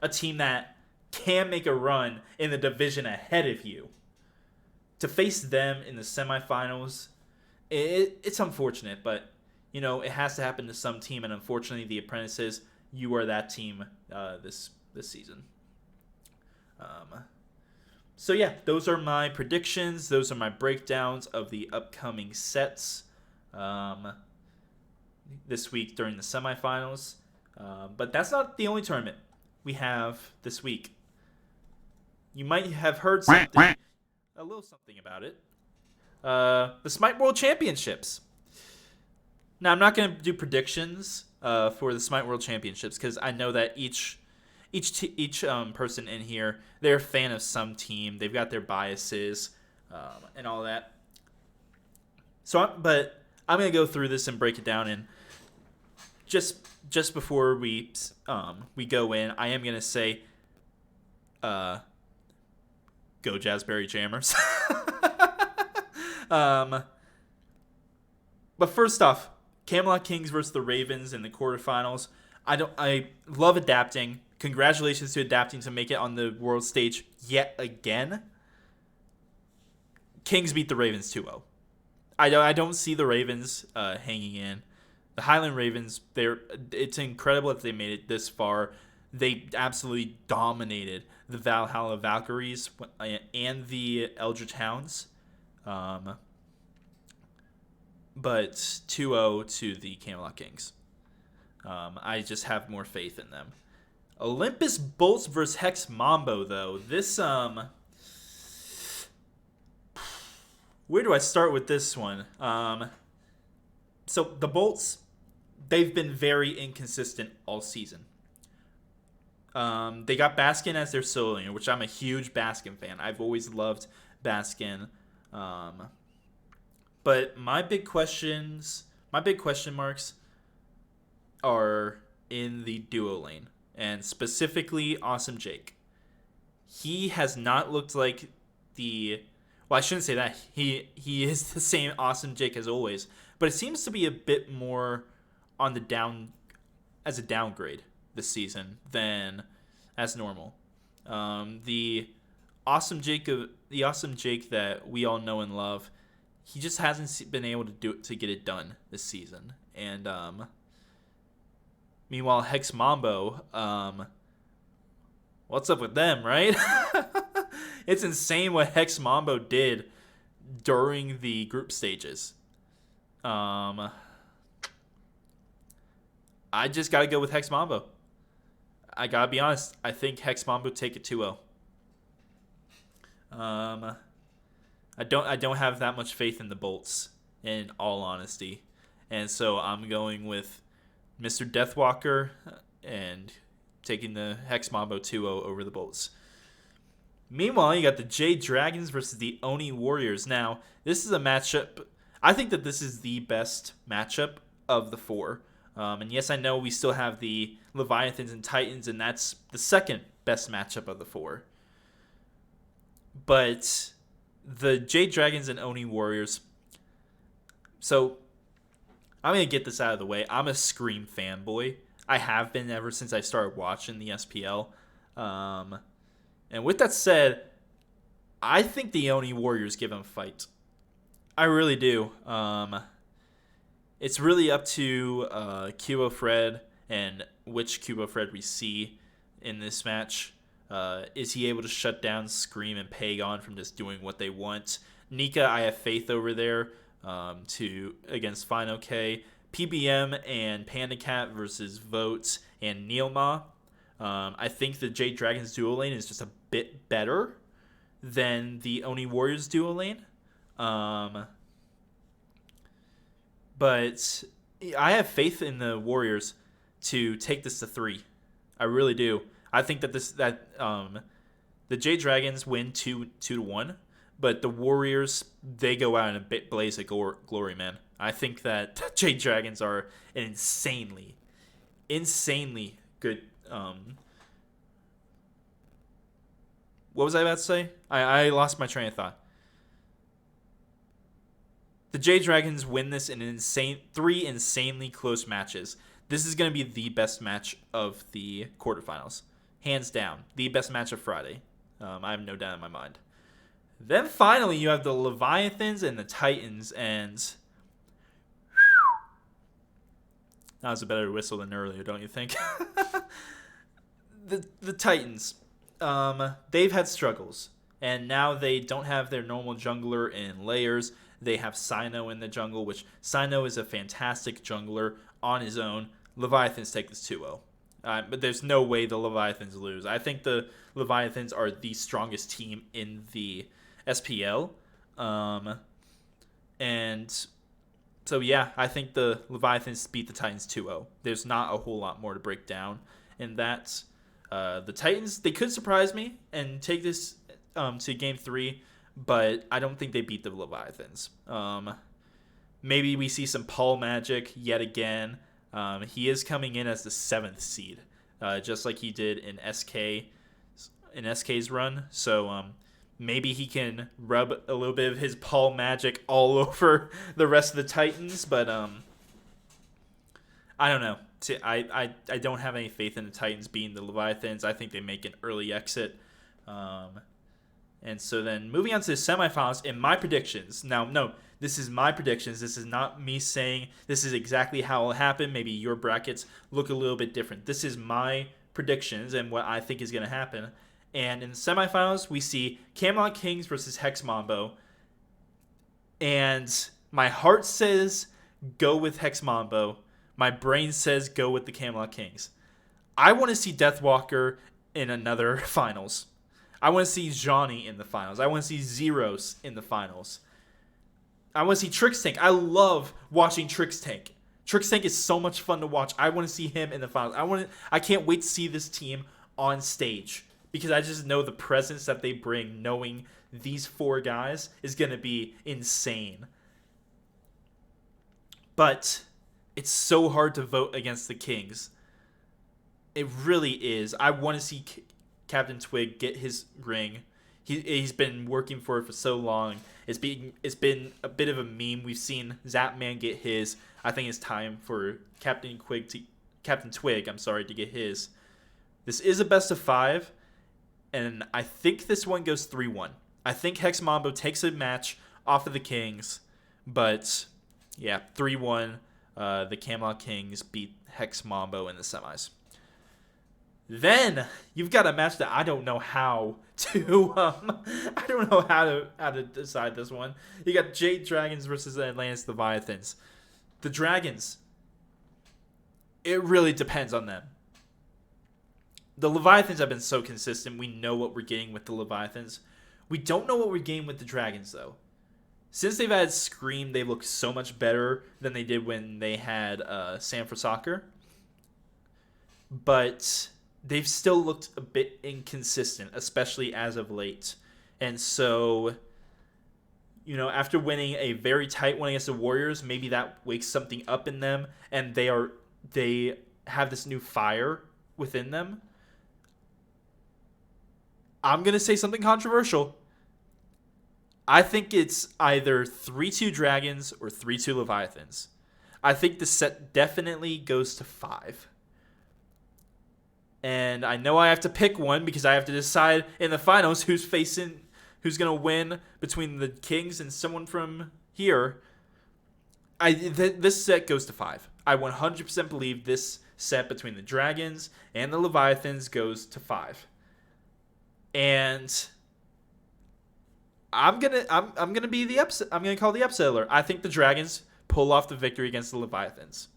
[SPEAKER 2] a team that can make a run in the division ahead of you. To face them in the semifinals, it's unfortunate, but you know it has to happen to some team, and unfortunately, the Apprentices, you are that team this season. So yeah, those are my predictions. Those are my breakdowns of the upcoming sets this week during the semifinals. But that's not the only tournament we have this week. You might have heard something, a little something about it. The Smite World Championships. Now, I'm not going to do predictions for the Smite World Championships because I know that each person in here, they're a fan of some team. They've got their biases and all that. But I'm gonna go through this and break it down. And just before we go in, I am gonna say, uh, go Jazzberry Jammers. um, but first off, Camelot Kings versus the Ravens in the quarterfinals. I love adapting. Congratulations to adapting to make it on the world stage yet again. Kings beat the Ravens 2-0. I don't see the Ravens hanging in. The Highland Ravens, it's incredible that they made it this far. They absolutely dominated the Valhalla Valkyries and the Eldritch Hounds. But 2-0 to the Camelot Kings. I just have more faith in them. Olympus Bolts versus Hex Mambo, though. This, where do I start with this one? So the Bolts, they've been very inconsistent all season. They got Baskin as their soloing, which I'm a huge Baskin fan. I've always loved Baskin. But my big question marks are in the duo lane, and specifically Awesome Jake. He has not looked like I shouldn't say that. He is the same Awesome Jake as always, but it seems to be a bit more on the as a downgrade this season than as normal. The Awesome Jake that we all know and love, he just hasn't been able to get it done this season. And meanwhile, Hex Mambo, what's up with them, right? It's insane what Hex Mambo did during the group stages. I just gotta go with Hex Mambo. I gotta be honest. I think Hex Mambo take it 2-0. I don't have that much faith in the Bolts, in all honesty, and so I'm going with Mr. Deathwalker and taking the Hex Mambo 2-0 over the Bolts. Meanwhile, you got the Jade Dragons versus the Oni Warriors. Now, this is a matchup. I think that this is the best matchup of the four. And yes, I know we still have the Leviathans and Titans, and that's the second best matchup of the four. But the Jade Dragons and Oni Warriors. So, I'm going to get this out of the way. I'm a Scream fanboy. I have been ever since I started watching the SPL. And with that said, I think the Oni Warriors give them a fight. I really do. It's really up to Cubo Fred and which Cubo Fred we see in this match. Is he able to shut down Scream and Pagon from just doing what they want? Nika, I have faith over there against Fine OK. PBM and Panda Cat versus Vote and Neilma. I think the Jade Dragons duo lane is just a bit better than the Oni Warriors duo lane. But I have faith in the Warriors to take this to 3. I really do. I think that the Jade Dragons win 2-1, but the Warriors, they go out in a blaze of glory, man. I think that the Jade Dragons are an insanely good. What was I about to say? I lost my train of thought. The Jade Dragons win this in 3 insanely close matches. This is going to be the best match of the quarterfinals. Hands down. The best match of Friday. I have no doubt in my mind. Then finally, you have the Leviathans and the Titans. And that was a better whistle than earlier, don't you think? The Titans. They've had struggles. And now they don't have their normal jungler in layers. They have Sino in the jungle, which Sino is a fantastic jungler on his own. Leviathans take this 2-0. But there's no way the Leviathans lose. I think the Leviathans are the strongest team in the SPL. And so, yeah, I think the Leviathans beat the Titans 2-0. There's not a whole lot more to break down in that. The Titans, they could surprise me and take this to Game 3, but I don't think they beat the Leviathans. Maybe we see some Paul magic yet again. He is coming in as the 7th seed, just like he did in SK's run. So maybe he can rub a little bit of his Paul magic all over the rest of the Titans. But I don't know. I don't have any faith in the Titans beating the Leviathans. I think they make an early exit. And so then moving on to the semifinals, in my predictions. Now, no, this is my predictions. This is not me saying this is exactly how it will happen. Maybe your brackets look a little bit different. This is my predictions and what I think is going to happen. And in the semifinals, we see Camelot Kings versus Hex Mambo. And my heart says go with Hex Mambo. My brain says go with the Camelot Kings. I want to see Deathwalker in another finals. I want to see Johnny in the finals. I want to see Zeros in the finals. I want to see Trix Tank. I love watching Trix Tank. Trix Tank is so much fun to watch. I want to see him in the finals. I can't wait to see this team on stage because I just know the presence that they bring, knowing these 4 guys is going to be insane. But it's so hard to vote against the Kings. It really is. I want to see Captain Twig get his ring. He's been working for it for so long. It's been a bit of a meme. We've seen Zapman get his. I think it's time for Captain Twig to get his. This is a best of 5, and I think this one goes 3-1. I think Hex Mambo takes a match off of the Kings, but yeah, 3-1. The Camelot Kings beat Hex Mambo in the semis. Then you've got a match that I don't know how to decide this one. You got Jade Dragons versus the Atlantis Leviathans. The Dragons, it really depends on them. The Leviathans have been so consistent. We know what we're getting with the Leviathans. We don't know what we're getting with the Dragons, though. Since they've had Scream, they look so much better than they did when they had Sam for Soccer. But they've still looked a bit inconsistent, especially as of late. And so, after winning a very tight one against the Warriors, maybe that wakes something up in them, and they have this new fire within them. I'm going to say something controversial. I think it's either 3-2 Dragons or 3-2 Leviathans. I think the set definitely goes to 5. And I know I have to pick one because I have to decide in the finals who's going to win between the Kings and someone from here. This set goes to 5. I 100% believe this set between the Dragons and the Leviathans goes to 5. And I'm gonna be the upset. I'm gonna call the upset alert. I think the Dragons pull off the victory against the Leviathans.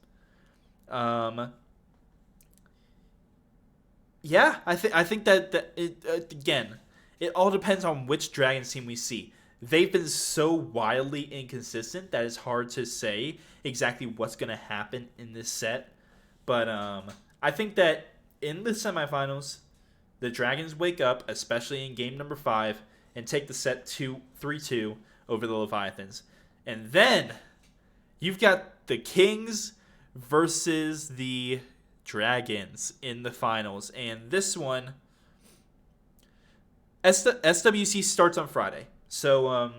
[SPEAKER 2] Yeah, I think that again, it all depends on which Dragons team we see. They've been so wildly inconsistent that it's hard to say exactly what's gonna happen in this set. But I think that in the semifinals, the Dragons wake up, especially in game number 5. And take the set 3-2 over the Leviathans. And then you've got the Kings versus the Dragons in the finals. And this one, SWC starts on Friday. So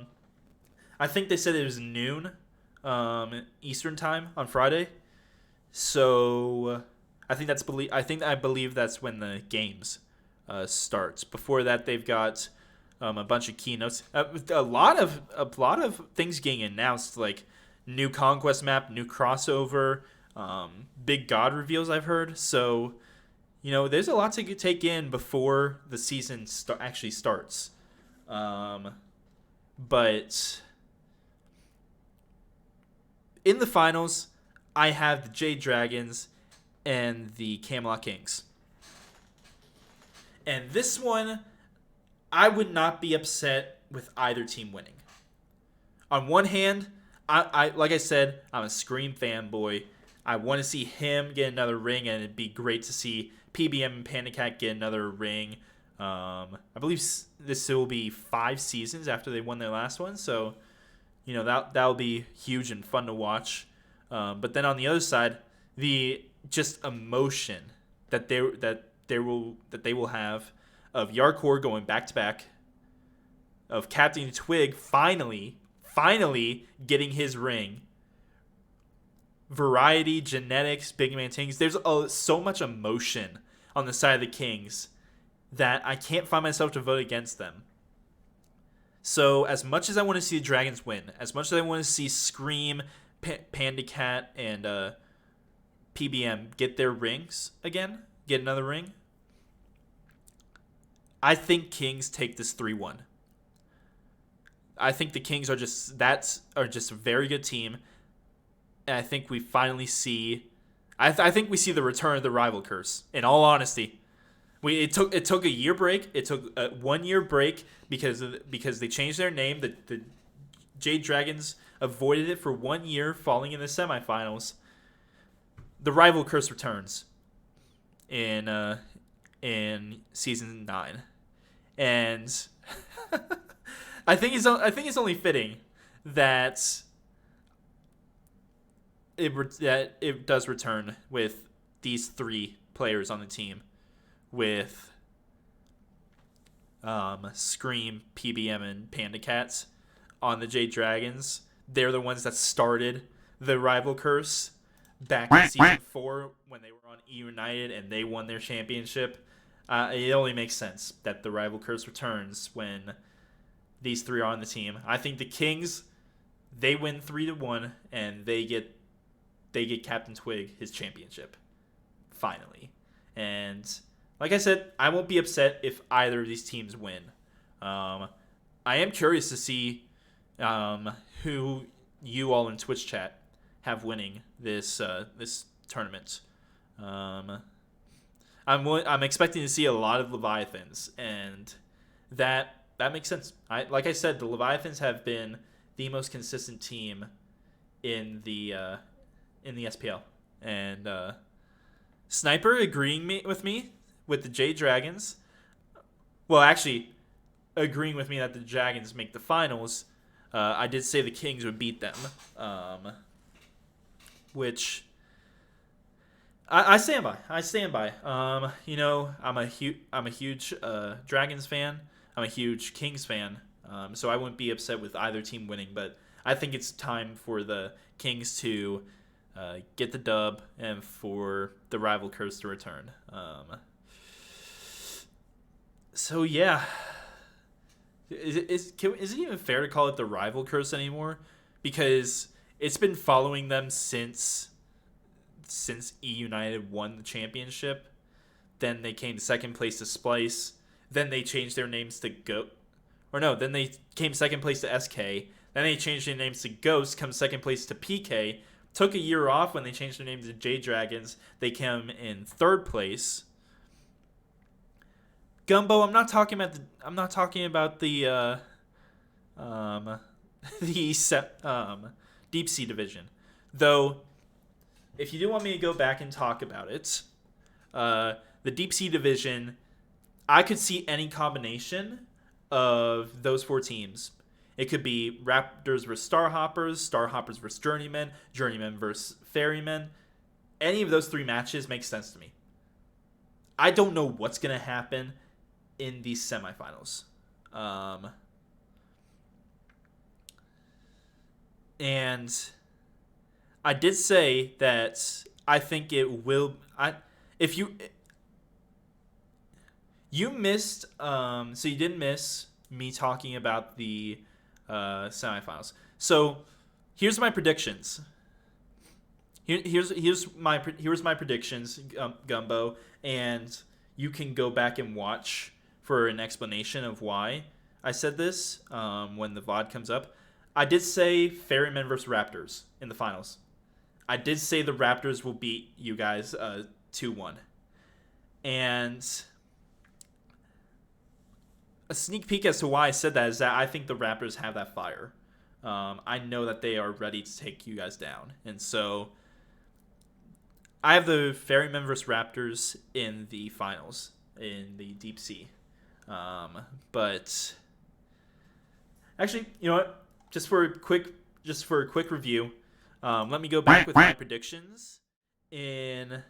[SPEAKER 2] I think they said it was noon Eastern time on Friday. So I believe that's when the games starts. Before that, they've got a bunch of keynotes, a lot of things getting announced, like new conquest map, new crossover, big god reveals I've heard. So, there's a lot to take in before the season actually starts. But in the finals, I have the Jade Dragons and the Camelot Kings. And this one, I would not be upset with either team winning. On one hand, I like I said, I'm a Scream fanboy. I want to see him get another ring, and it'd be great to see PBM and Panda Cat get another ring. I believe this will be 5 seasons after they won their last one, so that'll be huge and fun to watch. But then on the other side, the just emotion that they will have of Yarkor going back to back, of Captain Twig finally getting his ring. Variety, genetics, big man things. There's so much emotion on the side of the Kings that I can't find myself to vote against them. So as much as I want to see the Dragons win, as much as I want to see Scream, Panda Cat, and PBM get their rings again, get another ring, I think Kings take this 3-1. I think the Kings are just a very good team. And I think we finally see I think we see the return of the rival curse, in all honesty. It took a year break. It took a 1 year break because they changed their name. The Jade Dragons avoided it for 1 year, falling in the semifinals. The rival curse returns in season 9, and I think it's only fitting that it does return with these 3 players on the team, with Scream, PBM, and Panda Cats on the Jade Dragons. They're the ones that started the rival curse back in season 4 when they were on E United and they won their championship. It only makes sense that the rival curse returns when these 3 are on the team. I think the Kings, they win 3-1 and they get Captain Twig his championship finally. And like I said, I won't be upset if either of these teams win. I am curious to see who you all in Twitch chat have winning this tournament. I'm expecting to see a lot of Leviathans, and that makes sense. Like I said, the Leviathans have been the most consistent team in the SPL, and Sniper agreeing with me with the Jade Dragons. Well, actually, agreeing with me that the Dragons make the finals. I did say the Kings would beat them, which I stand by. I'm a huge Dragons fan. I'm a huge Kings fan. So I wouldn't be upset with either team winning, but I think it's time for the Kings to get the dub and for the rival curse to return. So yeah, is it even fair to call it the rival curse anymore? Because it's been following them since E United won the championship. Then they came second place to Splice. Then they changed their names to then they came second place to SK. Then they changed their names to Ghost, come second place to PK. Took a year off when they changed their names to Jade Dragons. They came in third place. Gumbo, I'm not talking about the Deep Sea division. Though, if you do want me to go back and talk about it, the Deep Sea division, I could see any combination of those 4 teams. It could be Raptors versus Starhoppers versus Journeymen versus Ferrymen. Any of those 3 matches makes sense to me. I don't know what's going to happen in these semifinals. And I did say that I think it will. If you missed, so you didn't miss me talking about the semifinals. So here's my predictions. Here's my predictions, Gumbo, and you can go back and watch for an explanation of why I said this when the VOD comes up. I did say Ferrymen versus Raptors in the finals. I did say the Raptors will beat you guys 2-1. And a sneak peek as to why I said that is that I think the Raptors have that fire. I know that they are ready to take you guys down. And so I have the Ferrymen versus Raptors in the finals in the Deep Sea. But actually, you know what? just for a quick review, let me go back with my predictions in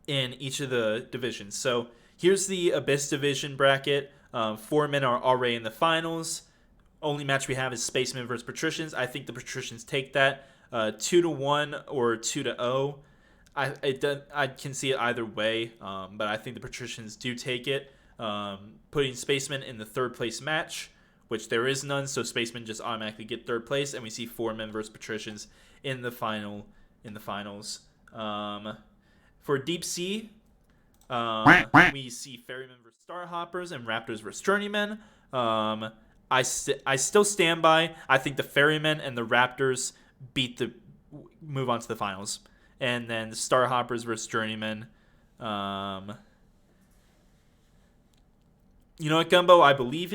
[SPEAKER 2] each of the divisions. So here's the Abyss division bracket. 4 men are already in the finals. Only match we have is Spacemen versus Patricians. I think the Patricians take that 2-1 or 2-0. I can see it either way, but I think the Patricians do take it, putting Spacemen in the third place match, which there is none, so Spacemen just automatically get third place, and we see 4 men versus Patricians in the finals. For Deep Sea, we see Ferrymen versus Starhoppers and Raptors versus Journeymen. I still stand by. I think the Ferrymen and the Raptors move on to the finals, and then the Starhoppers versus Journeymen. You know what, Gumbo? I believe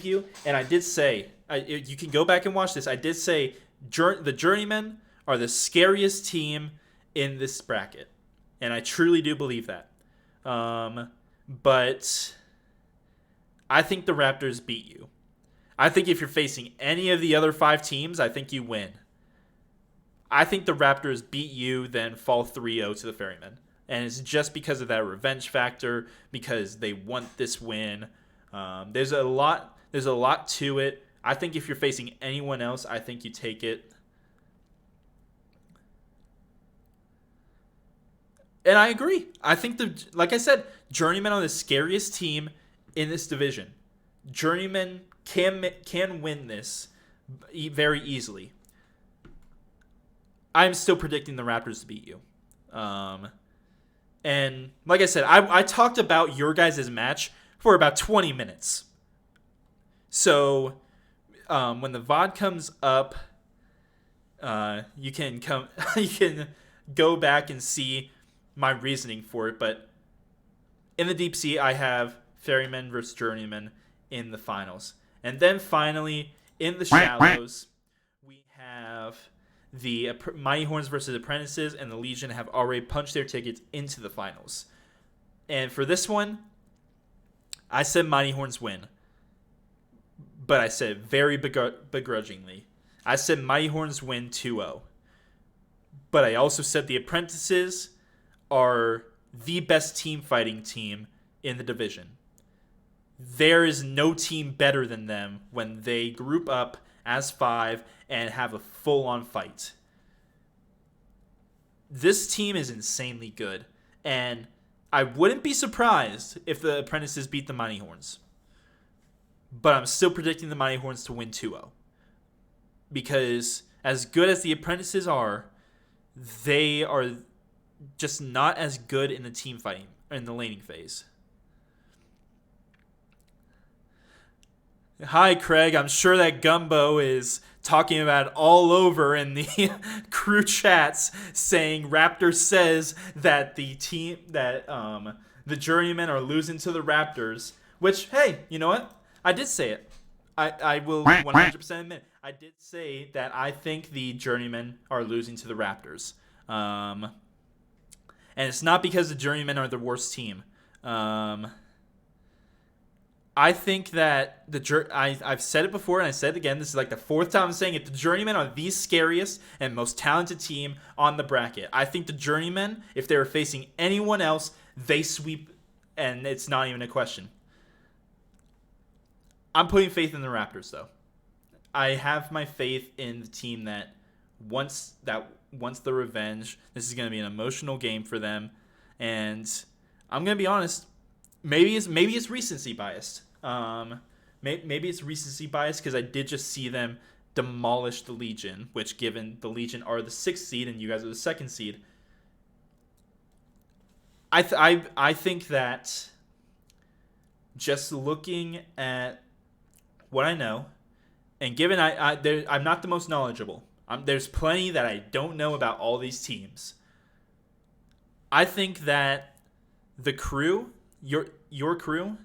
[SPEAKER 2] you, and I did say you can go back and watch this. I did say the Journeymen are the scariest team in this bracket, and I truly do believe that. But I think the Raptors beat you. I think if you're facing any of the other 5 teams, I think you win. I think the Raptors beat you, then fall 3-0 to the Ferrymen. And it's just because of that revenge factor, because they want this win. There's a lot to it. I think if you're facing anyone else, I think you take it. And I agree. I think like I said, Journeymen are the scariest team in this division. Journeymen can win this very easily. I'm still predicting the Raptors to beat you. And like I said, I talked about your guys' match for about 20 minutes. So when the VOD comes up, you can go back and see my reasoning for it. But in the Deep Sea, I have Ferrymen versus Journeymen in the finals. And then finally, in the Shallows, we have the Mighty Horns versus Apprentices, and the Legion have already punched their tickets into the finals. And for this one, I said Mighty Horns win. But I said very begrudgingly. I said Mighty Horns win 2-0. But I also said the Apprentices are the best team fighting team in the division. There is no team better than them when they group up as 5 and have a full-on fight. This team is insanely good, and I wouldn't be surprised if the Apprentices beat the Mighty Horns. But I'm still predicting the Mighty Horns to win 2-0. Because as good as the Apprentices are, they are just not as good in the team fighting, in the laning phase. Hi, Craig. I'm sure that Gumbo is talking about it all over in the crew chats, saying Raptor says that the Journeymen are losing to the Raptors. Which, hey, you know what? I did say it. I will 100% admit. I did say that I think the Journeymen are losing to the Raptors. And it's not because the Journeymen are the worst team. I think that I've said it before and I said it again. This is like the 4th time I'm saying it. The Journeymen are the scariest and most talented team on the bracket. I think the Journeymen, if they were facing anyone else, they sweep, and it's not even a question. I'm putting faith in the Raptors, though. I have my faith in the team that wants the revenge. This is going to be an emotional game for them, and I'm going to be honest. Maybe it's recency biased. Maybe it's recency biased because I did just see them demolish the Legion, which, given the Legion are the 6th seed and you guys are the 2nd seed, I think that just looking at what I know, and given I'm not the most knowledgeable, there's plenty that I don't know about all these teams. I think that the crew, your crew,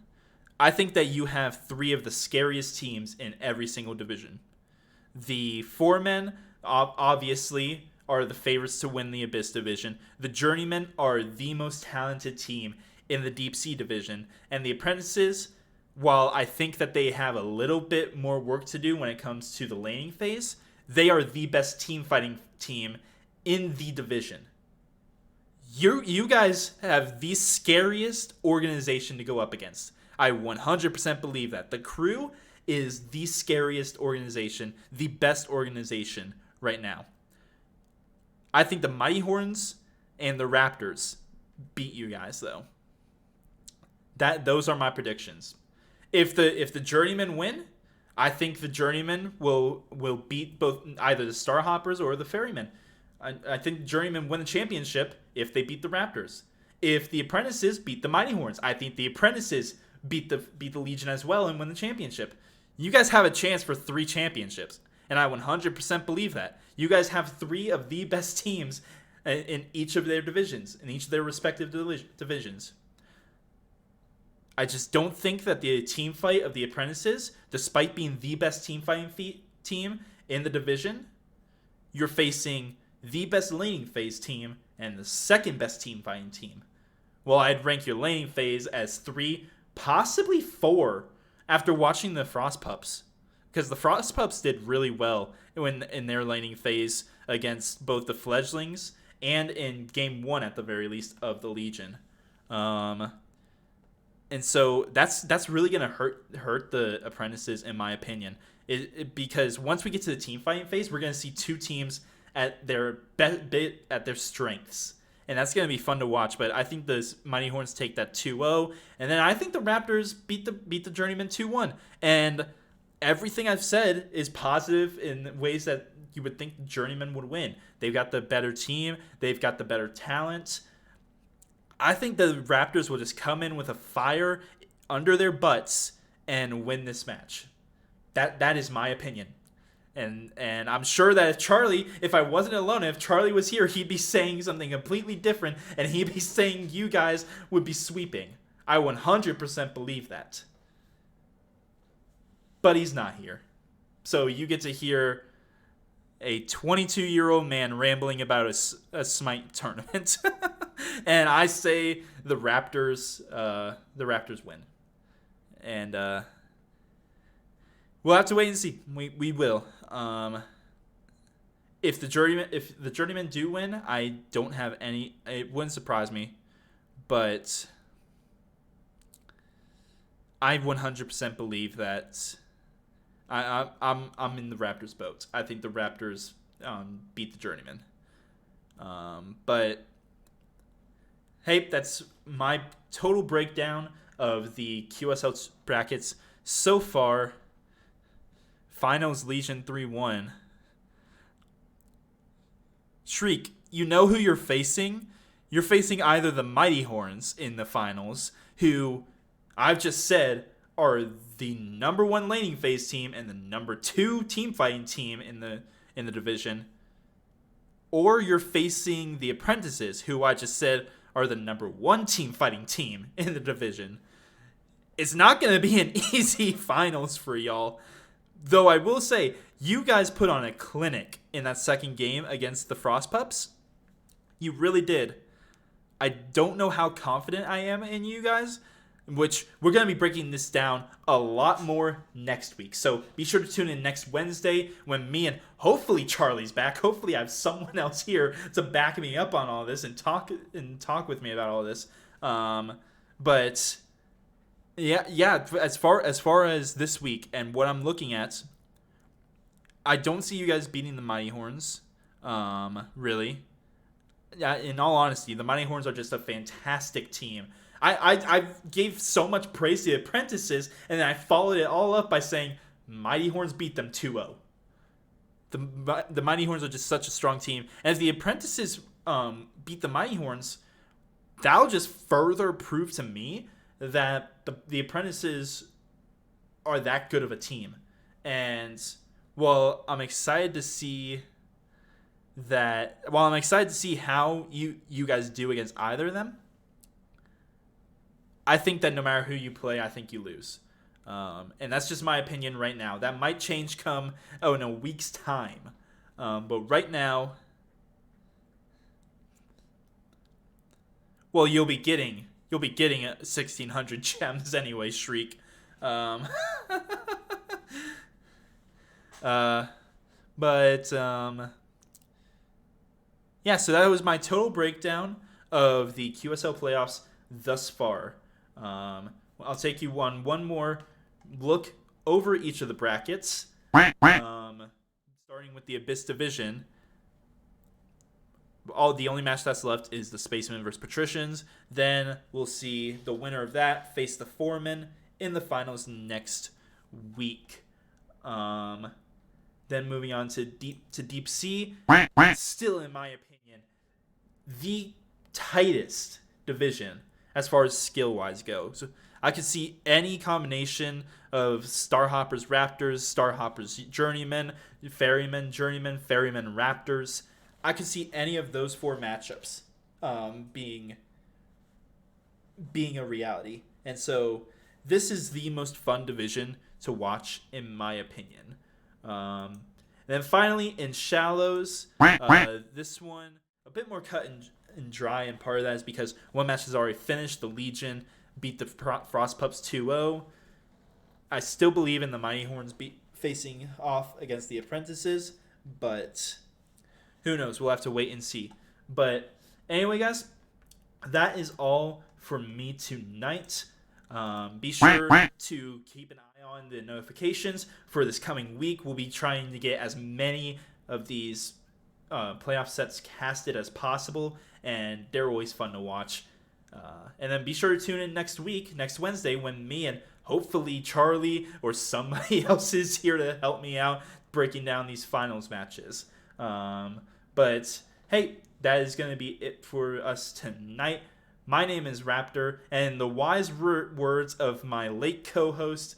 [SPEAKER 2] I think that you have 3 of the scariest teams in every single division. The 4 men, obviously, are the favorites to win the Abyss division. The Journeymen are the most talented team in the Deep Sea division. And the Apprentices while I think that they have a little bit more work to do when it comes to the laning phase, they are the best team fighting team in the division. You guys have the scariest organization to go up against. I 100% believe that. The Crew is the scariest organization, the best organization right now. I think the Mighty Horns and the Raptors beat you guys though. Those are my predictions. If the Journeymen win, I think the Journeymen will beat both either the Starhoppers or the Ferrymen. I think the Journeymen win the championship if they beat the Raptors. If the Apprentices beat the Mighty Horns, I think the Apprentices beat the Legion as well and win the championship. You guys have a chance for 3 championships, and I 100% believe that. You guys have 3 of the best teams in each of their divisions, in each of their respective divisions. I just don't think that the team fight of the Apprentices, despite being the best team fighting team in the division, you're facing the best laning phase team and the second best team fighting team. Well, I'd rank your laning phase as 3, possibly 4, after watching the Frost Pups. Because the Frost Pups did really well in their laning phase against both the Fledglings and in Game 1, at the very least, of the Legion. And so that's really going to hurt the Apprentices, in my opinion. Because once we get to the team fighting phase, we're going to see 2 teams at their at their strengths. And that's going to be fun to watch. But I think the Mighty Horns take that 2-0. And then I think the Raptors beat the Journeymen 2-1. And everything I've said is positive in ways that you would think the Journeymen would win. They've got the better team. They've got the better talent. I think the Raptors will just come in with a fire under their butts and win this match. That is my opinion. And I'm sure that if I wasn't alone, if Charlie was here, he'd be saying something completely different, and he'd be saying you guys would be sweeping. I 100% believe that. But he's not here. So you get to hear a 22-year-old man rambling about a Smite tournament. And I say the Raptors win. And we'll have to wait and see. We will. If the Journeymen do win, I don't have any. It wouldn't surprise me, but I 100% believe that I'm in the Raptors boat. I think the Raptors beat the Journeymen. But hey, that's my total breakdown of the QSL brackets so far. Finals Legion 3-1. Shriek, you know who you're facing? You're facing either the Mighty Horns in the finals, who I've just said are the number 1 laning phase team and the number 2 team fighting team in the division, or you're facing the Apprentices, who I just said are the number 1 team fighting team in the division. It's not going to be an easy finals for y'all. Though I will say, you guys put on a clinic in that second game against the Frost Pups. You really did. I don't know how confident I am in you guys, which we're going to be breaking this down a lot more next week. So be sure to tune in next Wednesday when me and hopefully Charlie's back. Hopefully I have someone else here to back me up on all this and talk with me about all this. But yeah. As far as this week and what I'm looking at, I don't see you guys beating the Mighty Horns. Really. In all honesty, the Mighty Horns are just a fantastic team. I gave so much praise to the Apprentices, and then I followed it all up by saying Mighty Horns beat them 2-0. The Mighty Horns are just such a strong team. And if the Apprentices beat the Mighty Horns, that'll just further prove to me that the Apprentices are that good of a team. And well, I'm excited to see that. Well, I'm excited to see how you guys do against either of them. I think that no matter who you play, I think you lose. And that's just my opinion right now. That might change in a week's time. But right now, well, you'll be getting 1,600 gems anyway, Shriek. Um, uh, but yeah, so that was my total breakdown of the QSL playoffs thus far. I'll take you on one more look over each of the brackets. Starting with the Abyss Division. The only match that's left is the Spacemen versus Patricians. Then we'll see the winner of that face the Foremen in the finals next week. Then moving on to Deep Sea, still in my opinion, the tightest division as far as skill wise goes. I could see any combination of Starhoppers Raptors, Starhoppers Journeymen, Ferrymen Journeymen, Ferrymen Raptors. I could see any of those four matchups being a reality, and so this is the most fun division to watch in my opinion. Then finally in Shallows, this one a bit more cut and dry, and part of that is because one match has already finished. The Legion beat the Frost Pups 2-0. I still believe in the Mighty Horns facing off against the Apprentices, but who knows? We'll have to wait and see. But anyway, guys, that is all from me tonight. Be sure to keep an eye on the notifications for this coming week. We'll be trying to get as many of these playoff sets casted as possible, and they're always fun to watch. And then be sure to tune in next Wednesday, when me and hopefully Charlie or somebody else is here to help me out breaking down these finals matches. But hey, that is going to be it for us tonight. My name is Raptor, and the wise words of my late co-host,